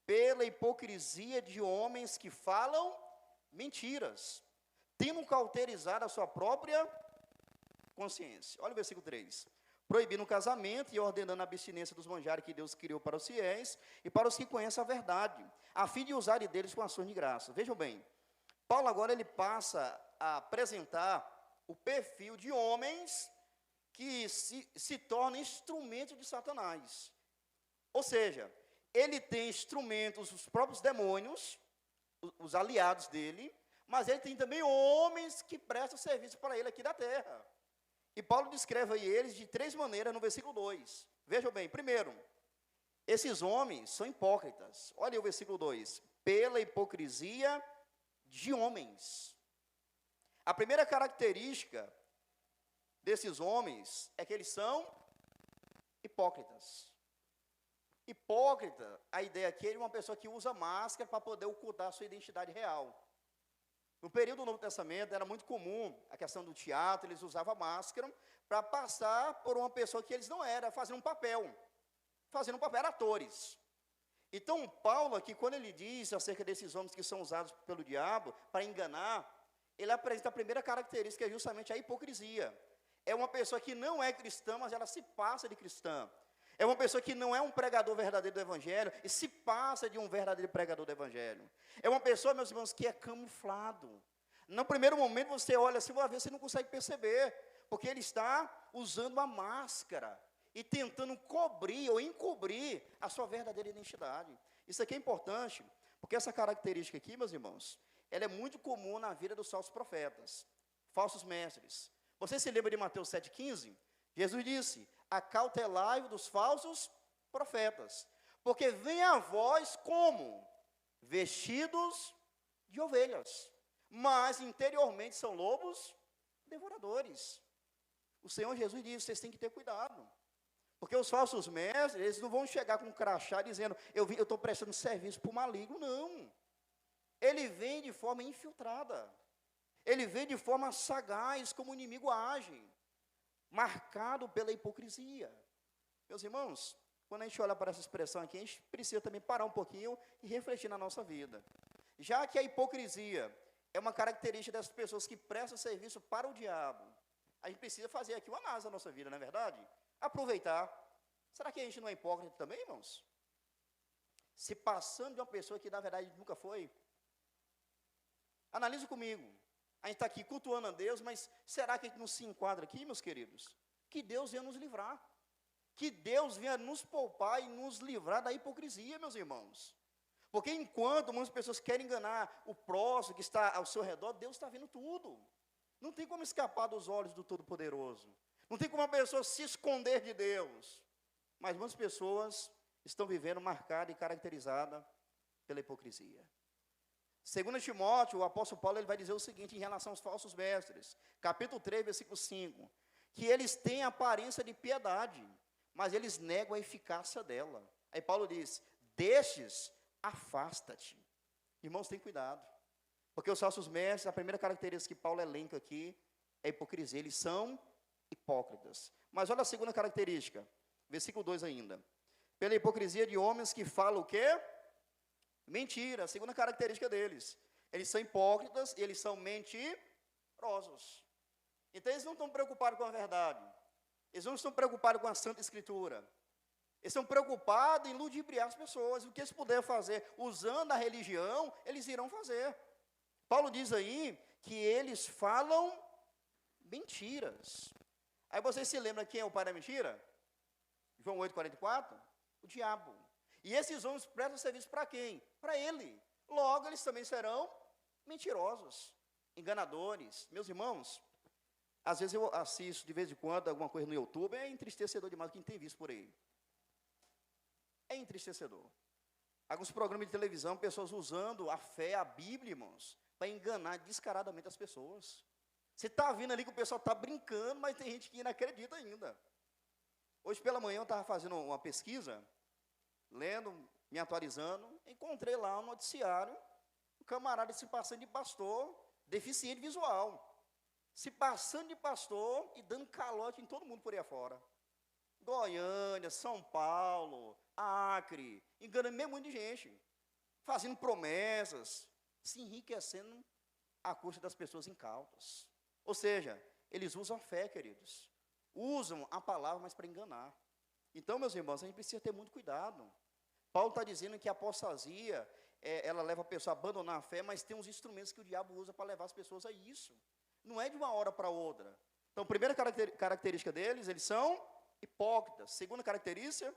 Pela hipocrisia de homens que falam mentiras, tendo cauterizado a sua própria consciência. Olha o versículo 3. Proibindo o casamento e ordenando a abstinência dos manjares que Deus criou para os fiéis e para os que conhecem a verdade, a fim de usarem deles com ações de graça. Vejam bem, Paulo agora ele passa a apresentar o perfil de homens que se tornam instrumentos de Satanás. Ou seja, ele tem instrumentos, os próprios demônios, os aliados dele, mas ele tem também homens que prestam serviço para ele aqui da terra. E Paulo descreve aí eles de 3 maneiras no versículo 2. Vejam bem, primeiro, esses homens são hipócritas. Olha aí o versículo 2. Pela hipocrisia de homens. A primeira característica desses homens é que eles são hipócritas. Hipócrita, a ideia aqui é de uma pessoa que usa máscara para poder ocultar a sua identidade real. No período do Novo Testamento, era muito comum a questão do teatro, eles usavam máscara para passar por uma pessoa que eles não eram, fazendo um papel, eram atores. Então, Paulo aqui, quando ele diz acerca desses homens que são usados pelo diabo para enganar, ele apresenta a primeira característica, que é justamente a hipocrisia. É uma pessoa que não é cristã, mas ela se passa de cristã. É uma pessoa que não é um pregador verdadeiro do Evangelho e se passa de um verdadeiro pregador do Evangelho. É uma pessoa, meus irmãos, que é camuflado. No primeiro momento você olha assim, uma vez você não consegue perceber, porque ele está usando uma máscara e tentando cobrir ou encobrir a sua verdadeira identidade. Isso aqui é importante, porque essa característica aqui, meus irmãos, ela é muito comum na vida dos falsos profetas, falsos mestres. Você se lembra de Mateus 7,15? Jesus disse: acautelai-vos dos falsos profetas, porque vem a vós como? Vestidos de ovelhas, mas interiormente são lobos devoradores. O Senhor Jesus disse: vocês têm que ter cuidado, porque os falsos mestres, eles não vão chegar com um crachá dizendo, eu estou prestando serviço para o maligno, não. Ele vem de forma infiltrada, ele vem de forma sagaz, como o inimigo age, marcado pela hipocrisia. Meus irmãos, quando a gente olha para essa expressão aqui, a gente precisa também parar um pouquinho e refletir na nossa vida. Já que a hipocrisia é uma característica das pessoas que prestam serviço para o diabo, a gente precisa fazer aqui uma análise da nossa vida, não é verdade? Aproveitar. Será que a gente não é hipócrita também, irmãos? Se passando de uma pessoa que na verdade nunca foi? Analise comigo. A gente está aqui cultuando a Deus, mas será que a gente não se enquadra aqui, meus queridos? Que Deus venha nos livrar. Que Deus venha nos poupar e nos livrar da hipocrisia, meus irmãos. Porque enquanto muitas pessoas querem enganar o próximo que está ao seu redor, Deus está vendo tudo. Não tem como escapar dos olhos do Todo-Poderoso. Não tem como uma pessoa se esconder de Deus. Mas muitas pessoas estão vivendo marcada e caracterizada pela hipocrisia. Segundo Timóteo, o apóstolo Paulo ele vai dizer o seguinte em relação aos falsos mestres, capítulo 3, versículo 5, que eles têm aparência de piedade, mas eles negam a eficácia dela. Aí Paulo diz, destes, afasta-te. Irmãos, tem cuidado, porque os falsos mestres, a primeira característica que Paulo elenca aqui é a hipocrisia, eles são hipócritas. Mas olha a segunda característica, versículo 2 ainda, pela hipocrisia de homens que falam o quê? Mentira, a segunda característica deles. Eles são hipócritas e eles são mentirosos. Então eles não estão preocupados com a verdade. Eles não estão preocupados com a Santa Escritura. Eles estão preocupados em ludibriar as pessoas. O que eles puderem fazer usando a religião, eles irão fazer. Paulo diz aí que eles falam mentiras. Aí você se lembra quem é o pai da mentira? João 8,44? O diabo. E esses homens prestam serviço para quem? Para ele. Logo, eles também serão mentirosos, enganadores. Meus irmãos, às vezes eu assisto de vez em quando alguma coisa no YouTube, é entristecedor demais quem tem visto por aí. É entristecedor. Alguns programas de televisão, pessoas usando a fé, a Bíblia, irmãos, para enganar descaradamente as pessoas. Você está vendo ali que o pessoal está brincando, mas tem gente que ainda acredita ainda. Hoje pela manhã eu estava fazendo uma pesquisa, lendo, me atualizando, encontrei lá um noticiário, um camarada se passando de pastor, deficiente visual, se passando de pastor e dando calote em todo mundo por aí afora. Goiânia, São Paulo, Acre, enganando meio monte de gente, fazendo promessas, se enriquecendo à custa das pessoas incautas. Ou seja, eles usam a fé, queridos. Usam a palavra, mas para enganar. Então, meus irmãos, a gente precisa ter muito cuidado. Paulo está dizendo que a apostasia, ela leva a pessoa a abandonar a fé, mas tem uns instrumentos que o diabo usa para levar as pessoas a isso. Não é de uma hora para outra. Então, primeira característica deles, eles são hipócritas. Segunda característica,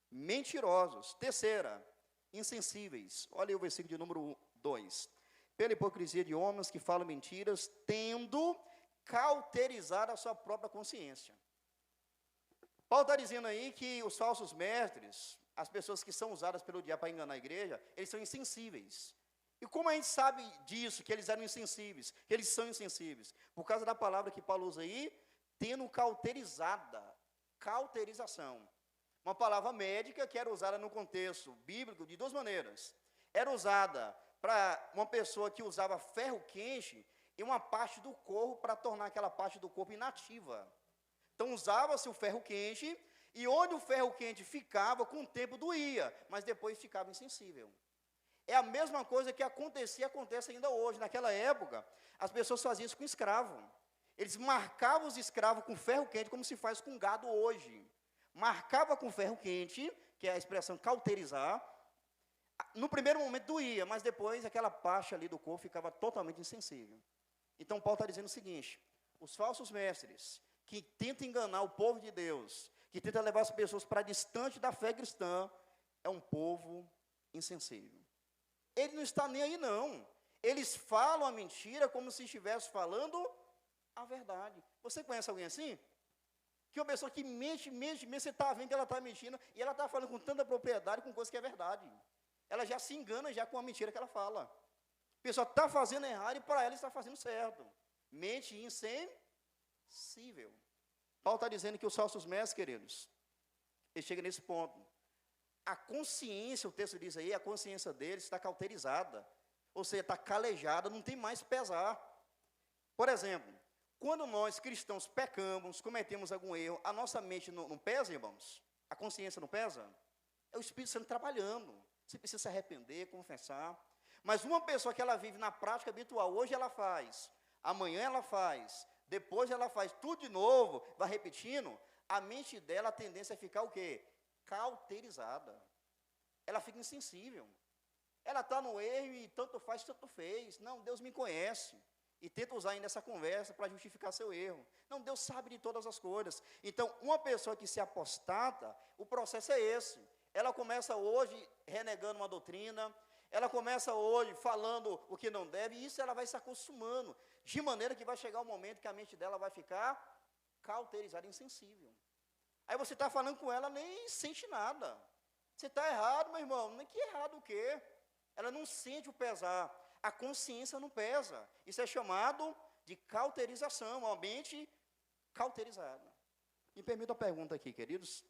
mentirosos. Terceira, insensíveis. Olha aí o versículo de número 2. Pela hipocrisia de homens que falam mentiras, tendo cauterizado a sua própria consciência. Paulo está dizendo aí que os falsos mestres, as pessoas que são usadas pelo diabo para enganar a igreja, eles são insensíveis. E como a gente sabe disso, que eles eram insensíveis, que eles são insensíveis? Por causa da palavra que Paulo usa aí, tendo cauterizada, cauterização. Uma palavra médica que era usada no contexto bíblico de duas maneiras. Era usada para uma pessoa que usava ferro quente em uma parte do corpo para tornar aquela parte do corpo inativa. Então usava-se o ferro quente e onde o ferro quente ficava, com o tempo doía, mas depois ficava insensível. É a mesma coisa que acontecia, acontece ainda hoje. Naquela época, as pessoas faziam isso com escravo. Eles marcavam os escravos com ferro quente, como se faz com gado hoje. Marcava com ferro quente, que é a expressão cauterizar. No primeiro momento doía, mas depois aquela parte ali do corpo ficava totalmente insensível. Então Paulo está dizendo o seguinte: os falsos mestres que tentam enganar o povo de Deus, que tentam levar as pessoas para distante da fé cristã, é um povo insensível. Ele não está nem aí não. Eles falam a mentira como se estivesse falando a verdade. Você conhece alguém assim? Que uma pessoa que mente, você está vendo que ela está mentindo, e ela está falando com tanta propriedade, com coisa que é verdade. Ela já se engana já com a mentira que ela fala. A pessoa está fazendo errado e para ela está fazendo certo. Mente insensível. Paulo está dizendo que os falsos mestres, queridos, ele chega nesse ponto. A consciência, o texto diz aí, a consciência deles está cauterizada. Ou seja, está calejada, não tem mais pesar. Por exemplo, quando nós cristãos pecamos, cometemos algum erro, a nossa mente não pesa, irmãos? A consciência não pesa? É o Espírito Santo trabalhando. Você precisa se arrepender, confessar. Mas uma pessoa que ela vive na prática habitual, hoje ela faz, amanhã ela faz, depois ela faz tudo de novo, vai repetindo, a mente dela, a tendência é ficar o quê? Cauterizada. Ela fica insensível. Ela está no erro e tanto faz, tanto fez. Não, Deus me conhece. E tenta usar ainda essa conversa para justificar seu erro. Não, Deus sabe de todas as coisas. Então, uma pessoa que se apostata, o processo é esse. Ela começa hoje renegando uma doutrina, ela começa hoje falando o que não deve, e isso ela vai se acostumando, de maneira que vai chegar um momento que a mente dela vai ficar cauterizada, insensível. Aí você está falando com ela, nem sente nada. Você está errado, meu irmão. Que errado o quê? Ela não sente o pesar. A consciência não pesa. Isso é chamado de cauterização, uma mente cauterizada. Me permita uma pergunta aqui, queridos.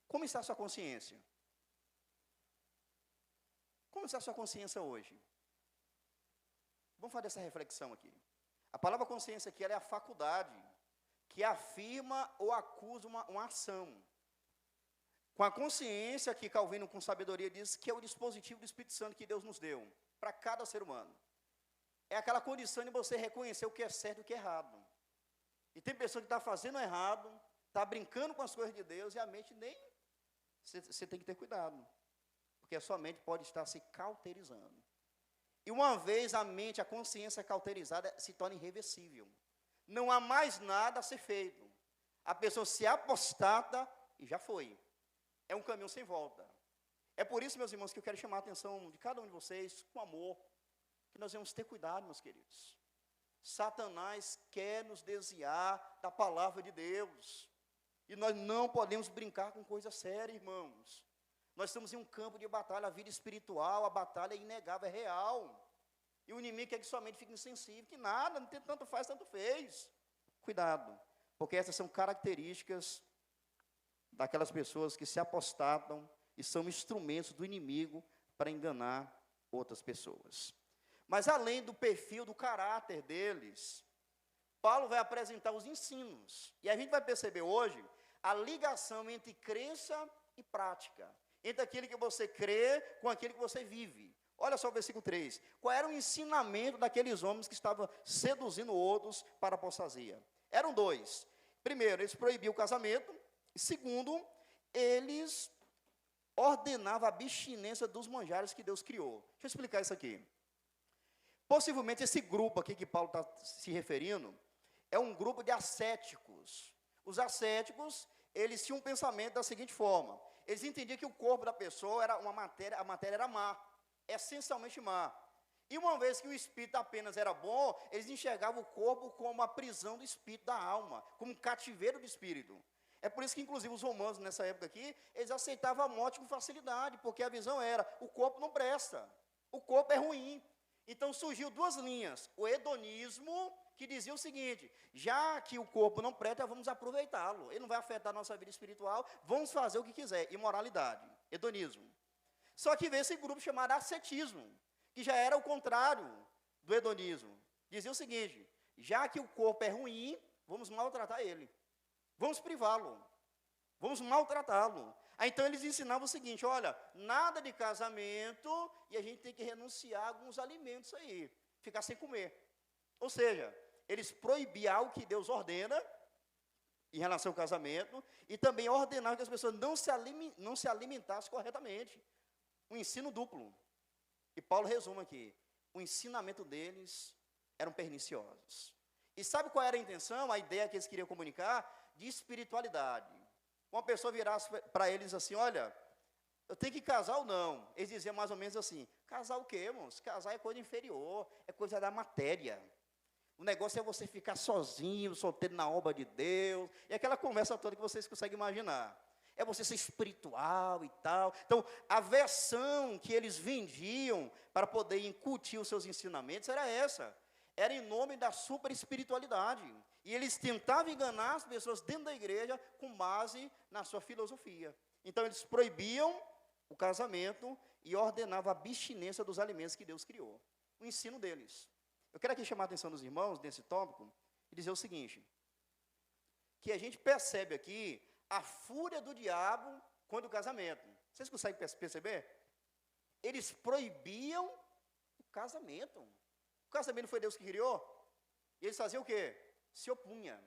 Como está a sua consciência? Como está a sua consciência hoje? Vamos fazer essa reflexão aqui. A palavra consciência aqui ela é a faculdade que afirma ou acusa uma ação. Com a consciência, que Calvino, com sabedoria, diz que é o dispositivo do Espírito Santo que Deus nos deu, para cada ser humano. É aquela condição de você reconhecer o que é certo e o que é errado. E tem pessoa que está fazendo errado, está brincando com as coisas de Deus e a mente nem... Você tem que ter cuidado, porque a sua mente pode estar se cauterizando. E uma vez a mente, a consciência cauterizada, se torna irreversível. Não há mais nada a ser feito. A pessoa se apostata e já foi. É um caminho sem volta. É por isso, meus irmãos, que eu quero chamar a atenção de cada um de vocês, com amor, que nós devemos ter cuidado, meus queridos. Satanás quer nos desviar da palavra de Deus. E nós não podemos brincar com coisa séria, irmãos. Nós estamos em um campo de batalha, a vida espiritual, a batalha é inegável, é real. E o inimigo quer que somente fique insensível, que nada, não tem tanto faz, tanto fez. Cuidado, porque essas são características daquelas pessoas que se apostatam e são instrumentos do inimigo para enganar outras pessoas. Mas além do perfil, do caráter deles, Paulo vai apresentar os ensinos. E a gente vai perceber hoje a ligação entre crença e prática. Entre aquilo que você crê com aquilo que você vive. Olha só o versículo 3. Qual era o ensinamento daqueles homens que estavam seduzindo outros para a apostasia? Eram dois. Primeiro, eles proibiam o casamento. E segundo, eles ordenavam a abstinência dos manjares que Deus criou. Deixa eu explicar isso aqui. Possivelmente esse grupo aqui que Paulo está se referindo é um grupo de ascéticos. Os ascéticos, eles tinham um pensamento da seguinte forma. Eles entendiam que o corpo da pessoa era uma matéria, a matéria era má, essencialmente má. E uma vez que o espírito apenas era bom, eles enxergavam o corpo como a prisão do espírito, da alma, como um cativeiro do espírito. É por isso que, inclusive, os romanos, nessa época aqui, eles aceitavam a morte com facilidade, porque a visão era, o corpo não presta, o corpo é ruim. Então, surgiu duas linhas, o hedonismo, que dizia o seguinte, já que o corpo não presta, vamos aproveitá-lo, ele não vai afetar a nossa vida espiritual, vamos fazer o que quiser, imoralidade, hedonismo. Só que veio esse grupo chamado ascetismo, que já era o contrário do hedonismo. Dizia o seguinte, já que o corpo é ruim, vamos maltratar ele, vamos privá-lo, vamos maltratá-lo. Aí, então, eles ensinavam o seguinte, olha, nada de casamento e a gente tem que renunciar a alguns alimentos aí, ficar sem comer. Ou seja, eles proibiam algo que Deus ordena em relação ao casamento e também ordenavam que as pessoas não se alimentassem corretamente. Um ensino duplo. E Paulo resume aqui, o ensinamento deles eram perniciosos. E sabe qual era a intenção, a ideia que eles queriam comunicar? De espiritualidade. Uma pessoa virasse para eles assim, olha, eu tenho que casar ou não? Eles diziam mais ou menos assim, casar o quê, irmãos? Casar é coisa inferior, é coisa da matéria. O negócio é você ficar sozinho, solteiro na obra de Deus, e aquela conversa toda que vocês conseguem imaginar. É você ser espiritual e tal. Então, a versão que eles vendiam para poder incutir os seus ensinamentos era essa. Era em nome da super espiritualidade. E eles tentavam enganar as pessoas dentro da igreja com base na sua filosofia. Então, eles proibiam o casamento e ordenavam a abstinência dos alimentos que Deus criou. O ensino deles. Eu quero aqui chamar a atenção dos irmãos nesse tópico e dizer o seguinte, que a gente percebe aqui a fúria do diabo contra o casamento. Vocês conseguem perceber? Eles proibiam o casamento. O casamento não foi Deus que criou? E eles faziam o quê? Se opunha,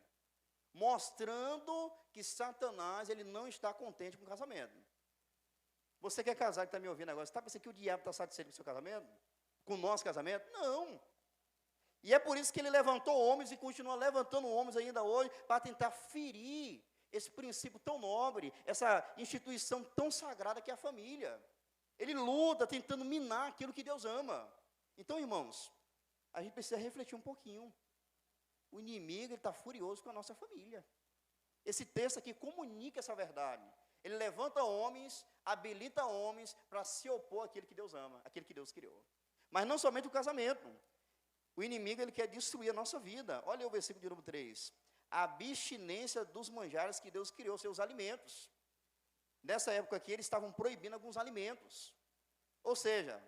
mostrando que Satanás ele não está contente com o casamento. Você que é casado, que está me ouvindo agora, você está pensando que o diabo está satisfeito com o seu casamento? Com o nosso casamento? Não. E é por isso que ele levantou homens e continua levantando homens ainda hoje, para tentar ferir esse princípio tão nobre, essa instituição tão sagrada que é a família. Ele luta tentando minar aquilo que Deus ama. Então, irmãos, a gente precisa refletir um pouquinho. O inimigo está furioso com a nossa família. Esse texto aqui comunica essa verdade. Ele levanta homens, habilita homens para se opor àquilo que Deus ama, àquilo que Deus criou. Mas não somente o casamento. O inimigo ele quer destruir a nossa vida. Olha o versículo de número 3. A abstinência dos manjares que Deus criou, seus alimentos. Nessa época aqui, eles estavam proibindo alguns alimentos. Ou seja,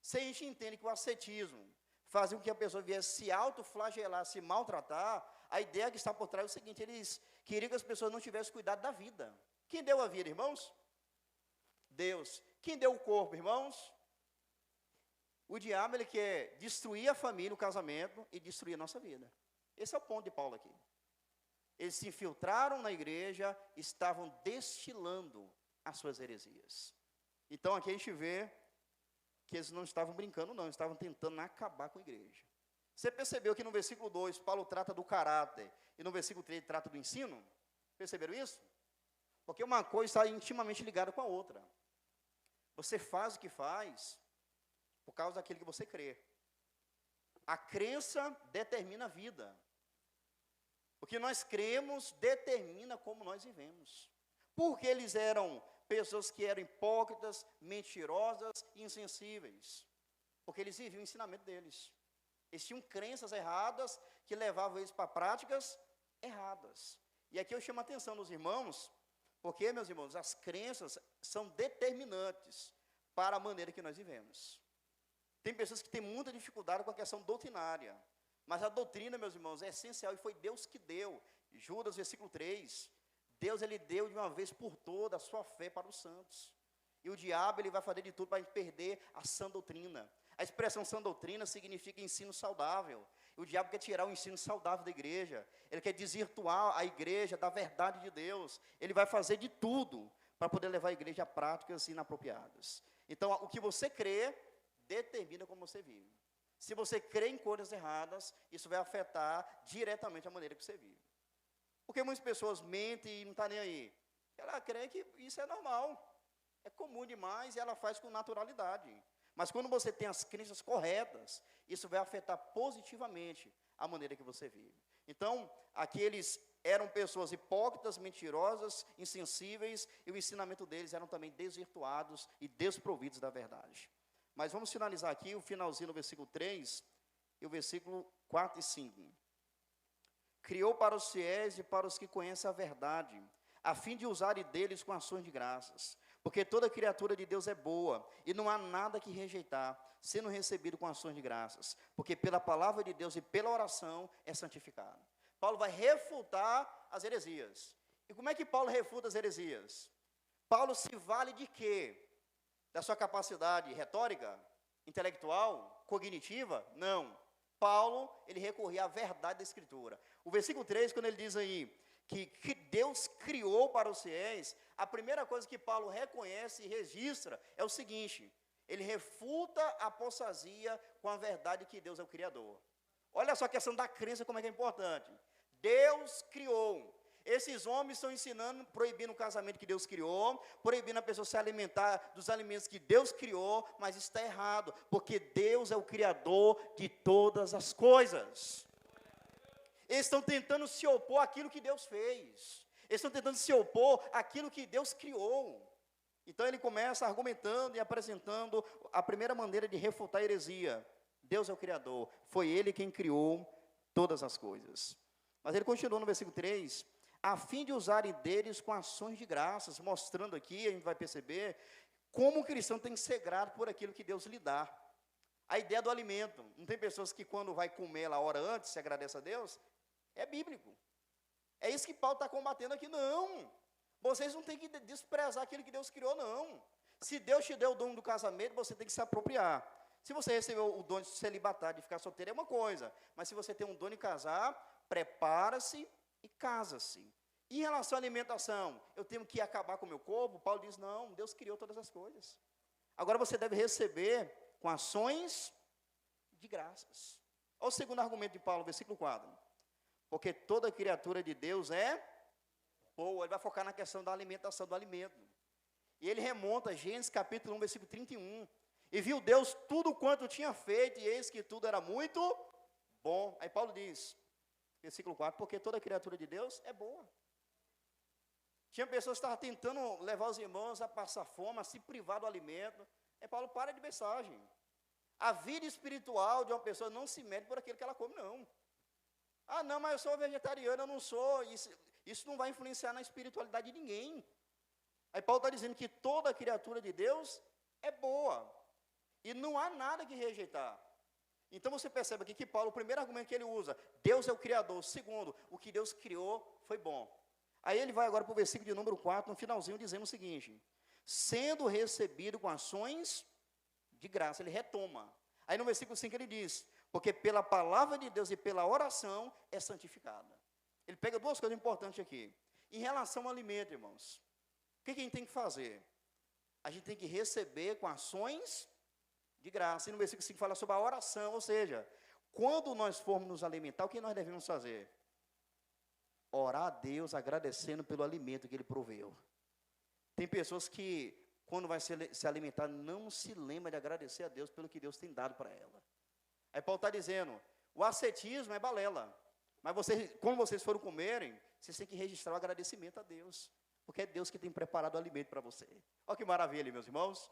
se a gente entende que o ascetismo fazia com que a pessoa viesse se autoflagelar, se maltratar, a ideia que está por trás é o seguinte, eles queriam que as pessoas não tivessem cuidado da vida. Quem deu a vida, irmãos? Deus. Quem deu o corpo, irmãos? O diabo, ele quer destruir a família, o casamento, e destruir a nossa vida. Esse é o ponto de Paulo aqui. eles se infiltraram na igreja, estavam destilando as suas heresias. Então, aqui a gente vê que eles não estavam brincando, não, estavam tentando acabar com a igreja. Você percebeu que no versículo 2, Paulo trata do caráter, e no versículo 3 ele trata do ensino? Perceberam isso? Porque uma coisa está intimamente ligada com a outra. Você faz o que faz por causa daquilo que você crê. A crença determina a vida. O que nós cremos determina como nós vivemos. Porque eles eram pessoas que eram hipócritas, mentirosas e insensíveis. Porque eles viviam o ensinamento deles. Eles tinham crenças erradas que levavam eles para práticas erradas. E aqui eu chamo a atenção dos irmãos, porque, meus irmãos, as crenças são determinantes para a maneira que nós vivemos. Tem pessoas que têm muita dificuldade com a questão doutrinária, mas a doutrina, meus irmãos, é essencial, e foi Deus que deu. Judas, versículo 3, Deus, ele deu de uma vez por todas a sua fé para os santos. E o diabo, ele vai fazer de tudo para perder a sã doutrina. A expressão sã doutrina significa ensino saudável. O diabo quer tirar o ensino saudável da igreja. Ele quer desvirtuar a igreja da verdade de Deus. Ele vai fazer de tudo para poder levar a igreja a práticas inapropriadas. Então, o que você crê determina como você vive. Se você crê em coisas erradas, isso vai afetar diretamente a maneira que você vive. Porque muitas pessoas mentem e não estão nem aí. Ela crê que isso é normal, é comum demais e ela faz com naturalidade. Mas quando você tem as crenças corretas, isso vai afetar positivamente a maneira que você vive. Então, aqueles eram pessoas hipócritas, mentirosas, insensíveis, e o ensinamento deles eram também desvirtuados e desprovidos da verdade. Mas vamos finalizar aqui o finalzinho do versículo 3 e o versículo 4 e 5. Criou para os fiéis e para os que conhecem a verdade, a fim de usarem deles com ações de graças. Porque toda criatura de Deus é boa, e não há nada que rejeitar, sendo recebido com ações de graças. Porque pela palavra de Deus e pela oração é santificado. Paulo vai refutar as heresias. E como é que Paulo refuta as heresias? Paulo se vale de quê? Da sua capacidade retórica, intelectual, cognitiva? Não. Paulo, ele recorria à verdade da Escritura. O versículo 3, quando ele diz aí que Deus criou para os fiéis, a primeira coisa que Paulo reconhece e registra é o seguinte: ele refuta a apostasia com a verdade que Deus é o Criador. Olha só a questão da crença, como é que é importante. Deus criou. Esses homens estão ensinando, proibindo o casamento que Deus criou, proibindo a pessoa se alimentar dos alimentos que Deus criou, mas isso está errado, porque Deus é o Criador de todas as coisas. Eles estão tentando se opor àquilo que Deus fez. Eles estão tentando se opor àquilo que Deus criou. Então ele começa argumentando e apresentando a primeira maneira de refutar a heresia. Deus é o Criador, foi Ele quem criou todas as coisas. Mas ele continua no versículo 3, a fim de usarem deles com ações de graças, mostrando aqui, a gente vai perceber, como o cristão tem que ser grato por aquilo que Deus lhe dá. A ideia do alimento, não tem pessoas que quando vai comer lá a hora antes, se agradece a Deus? É bíblico. É isso que Paulo está combatendo aqui, não. Vocês não têm que desprezar aquilo que Deus criou, não. Se Deus te deu o dom do casamento, você tem que se apropriar. Se você recebeu o dom de celibatar, de ficar solteiro, é uma coisa. Mas se você tem um dom de casar, prepara-se e casa-se. Em relação à alimentação, eu tenho que acabar com o meu corpo? Paulo diz, não, Deus criou todas as coisas. Agora você deve receber com ações de graças. Olha o segundo argumento de Paulo, versículo 4. Porque toda criatura de Deus é boa. Ele vai focar na questão da alimentação, do alimento. E ele remonta a Gênesis capítulo 1, versículo 31. E viu Deus tudo quanto tinha feito, e eis que tudo era muito bom. Aí Paulo diz, versículo 4, porque toda criatura de Deus é boa. Tinha pessoas que estavam tentando levar os irmãos a passar fome, a se privar do alimento. Aí Paulo para de mensagem. A vida espiritual de uma pessoa não se mede por aquilo que ela come, não. Ah, não, mas eu sou vegetariano, eu não sou. Isso não vai influenciar na espiritualidade de ninguém. Aí Paulo está dizendo que toda criatura de Deus é boa. E não há nada que rejeitar. Então você percebe aqui que Paulo, o primeiro argumento que ele usa, Deus é o Criador. O segundo, o que Deus criou foi bom. Aí ele vai agora para o versículo de número 4, no finalzinho, dizendo o seguinte, sendo recebido com ações de graça, ele retoma. Aí no versículo 5 ele diz, porque pela palavra de Deus e pela oração é santificada. ele pega duas coisas importantes aqui. Em relação ao alimento, irmãos, o que a gente tem que fazer? A gente tem que receber com ações de graça. E no versículo 5 fala sobre a oração, ou seja, quando nós formos nos alimentar, o que nós devemos fazer? Orar a Deus agradecendo pelo alimento que Ele proveu. Tem pessoas que, quando vai se alimentar, não se lembra de agradecer a Deus pelo que Deus tem dado para ela. Aí Paulo está dizendo, o ascetismo é balela. Mas quando vocês forem comerem, vocês têm que registrar o agradecimento a Deus. Porque é Deus que tem preparado o alimento para você. Olha que maravilha, meus irmãos.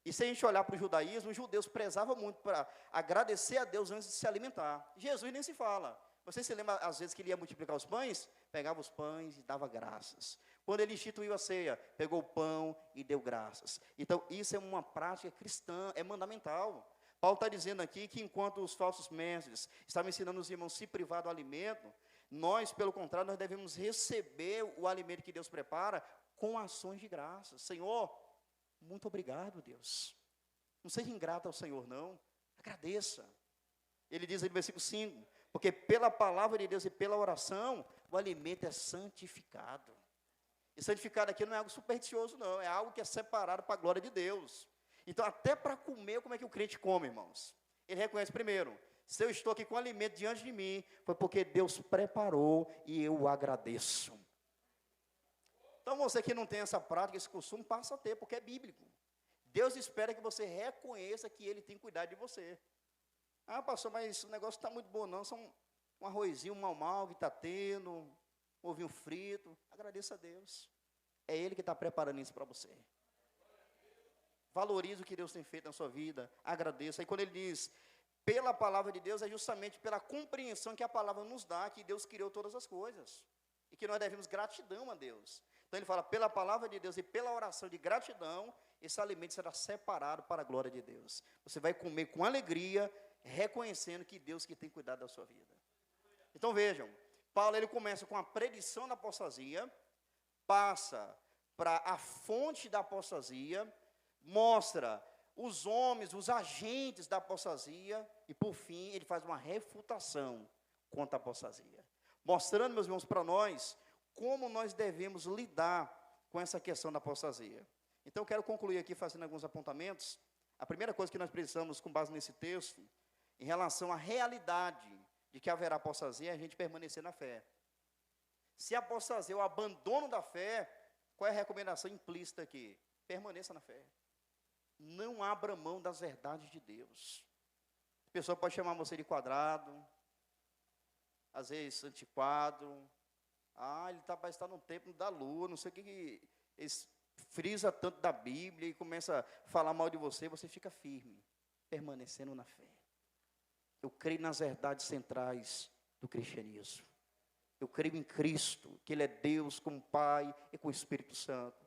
E se a gente olhar para o judaísmo, os judeus prezavam muito para agradecer a Deus antes de se alimentar. Jesus nem se fala. Você se lembra, às vezes, que ele ia multiplicar os pães? Pegava os pães e dava graças. Quando ele instituiu a ceia, pegou o pão e deu graças. Então, isso é uma prática cristã, é mandamental. Paulo está dizendo aqui que enquanto os falsos mestres estavam ensinando os irmãos a se privar do alimento, nós, pelo contrário, nós devemos receber o alimento que Deus prepara com ações de graça. Senhor, muito obrigado, Deus. Não seja ingrato ao Senhor, não. Agradeça. Ele diz aí no versículo 5, porque pela palavra de Deus e pela oração, o alimento é santificado. E santificado aqui não é algo supersticioso, não. É algo que é separado para a glória de Deus. Então, até para comer, como é que o crente come, irmãos? Ele reconhece primeiro, se eu estou aqui com alimento diante de mim, foi porque Deus preparou e eu o agradeço. Então, você que não tem essa prática, esse costume, passa a ter, porque é bíblico. Deus espera que você reconheça que Ele tem cuidado de você. Ah, pastor, mas o negócio está muito bom, não. Só um arrozinho, um mal que está tendo, um ovinho frito. Agradeça a Deus. É Ele que está preparando isso para você. Valorize o que Deus tem feito na sua vida. Agradeça. E quando Ele diz, pela palavra de Deus, é justamente pela compreensão que a palavra nos dá, que Deus criou todas as coisas. E que nós devemos gratidão a Deus. Então ele fala, pela palavra de Deus e pela oração de gratidão, esse alimento será separado para a glória de Deus. Você vai comer com alegria, reconhecendo que Deus que tem cuidado da sua vida. Então vejam, Paulo ele começa com a predição da apostasia, passa para a fonte da apostasia, mostra os homens, os agentes da apostasia, e por fim ele faz uma refutação contra a apostasia. Mostrando, meus irmãos, para nós, como nós devemos lidar com essa questão da apostasia. Então, eu quero concluir aqui fazendo alguns apontamentos. A primeira coisa que nós precisamos, com base nesse texto, em relação à realidade de que haverá apostasia, é a gente permanecer na fé. Se a apostasia é o abandono da fé, qual é a recomendação implícita aqui? Permaneça na fé. Não abra mão das verdades de Deus. A pessoa pode chamar você de quadrado, às vezes antiquado. Ele parece estar no templo da lua, não sei o que eles frisa tanto da Bíblia e começa a falar mal de você, você fica firme, permanecendo na fé. Eu creio nas verdades centrais do cristianismo. Eu creio em Cristo, que Ele é Deus como Pai e com o Espírito Santo.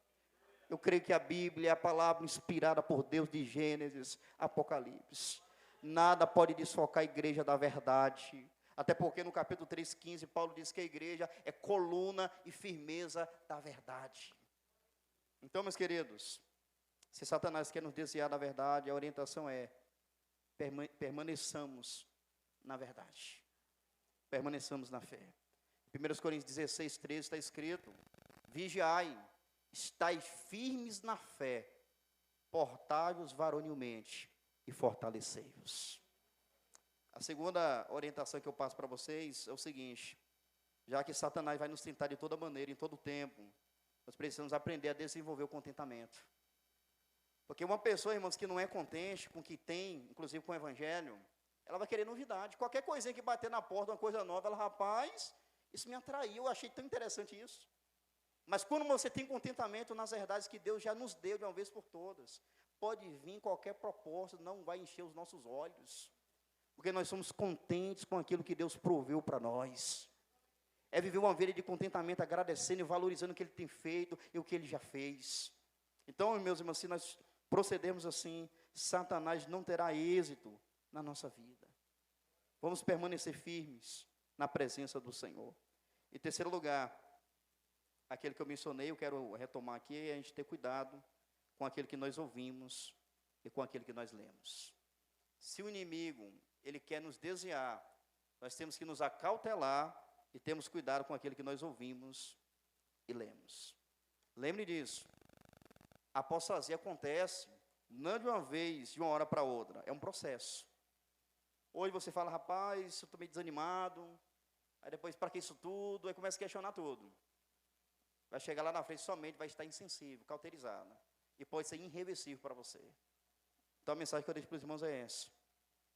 Eu creio que a Bíblia é a palavra inspirada por Deus de Gênesis, Apocalipse. Nada pode desfocar a igreja da verdade. Até porque no capítulo 3,15, Paulo diz que a igreja é coluna e firmeza da verdade. Então, meus queridos, se Satanás quer nos desviar da verdade, a orientação é, permaneçamos na verdade. Permaneçamos na fé. Em 1 Coríntios 16:13 está escrito, vigiai, estai firmes na fé, portai-vos varonilmente e fortalecei-vos. A segunda orientação que eu passo para vocês é o seguinte, já que Satanás vai nos tentar de toda maneira, em todo tempo, nós precisamos aprender a desenvolver o contentamento. Porque uma pessoa, irmãos, que não é contente com o que tem, inclusive com o evangelho, ela vai querer novidade. Qualquer coisinha que bater na porta, uma coisa nova, ela, rapaz, isso me atraiu, eu achei tão interessante isso. Mas quando você tem contentamento nas verdades que Deus já nos deu de uma vez por todas, pode vir qualquer proposta, não vai encher os nossos olhos. Porque nós somos contentes com aquilo que Deus proveu para nós. É viver uma vida de contentamento, agradecendo e valorizando o que Ele tem feito e o que Ele já fez. Então, meus irmãos, se nós procedermos assim, Satanás não terá êxito na nossa vida. Vamos permanecer firmes na presença do Senhor. Em terceiro lugar, aquele que eu mencionei, eu quero retomar aqui, é a gente ter cuidado com aquele que nós ouvimos e com aquele que nós lemos. Se o inimigo, ele quer nos desviar, nós temos que nos acautelar E temos cuidado com aquilo que nós ouvimos e lemos. Lembre disso. A apostasia acontece não de uma vez, de uma hora para outra. É um processo. Hoje você fala, rapaz, eu estou meio desanimado. Aí depois, para que isso tudo? Aí começa a questionar tudo. Vai chegar lá na frente, sua mente vai estar insensível, cauterizada. E pode ser irreversível para você. Então a mensagem que eu deixo para os irmãos é essa.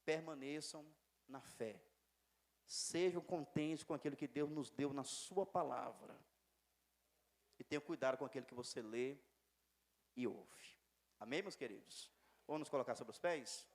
Permaneçam na fé. Sejam contentes com aquilo que Deus nos deu na sua palavra. E tenham cuidado com aquilo que você lê e ouve. Amém, meus queridos? Vamos nos colocar sobre os pés?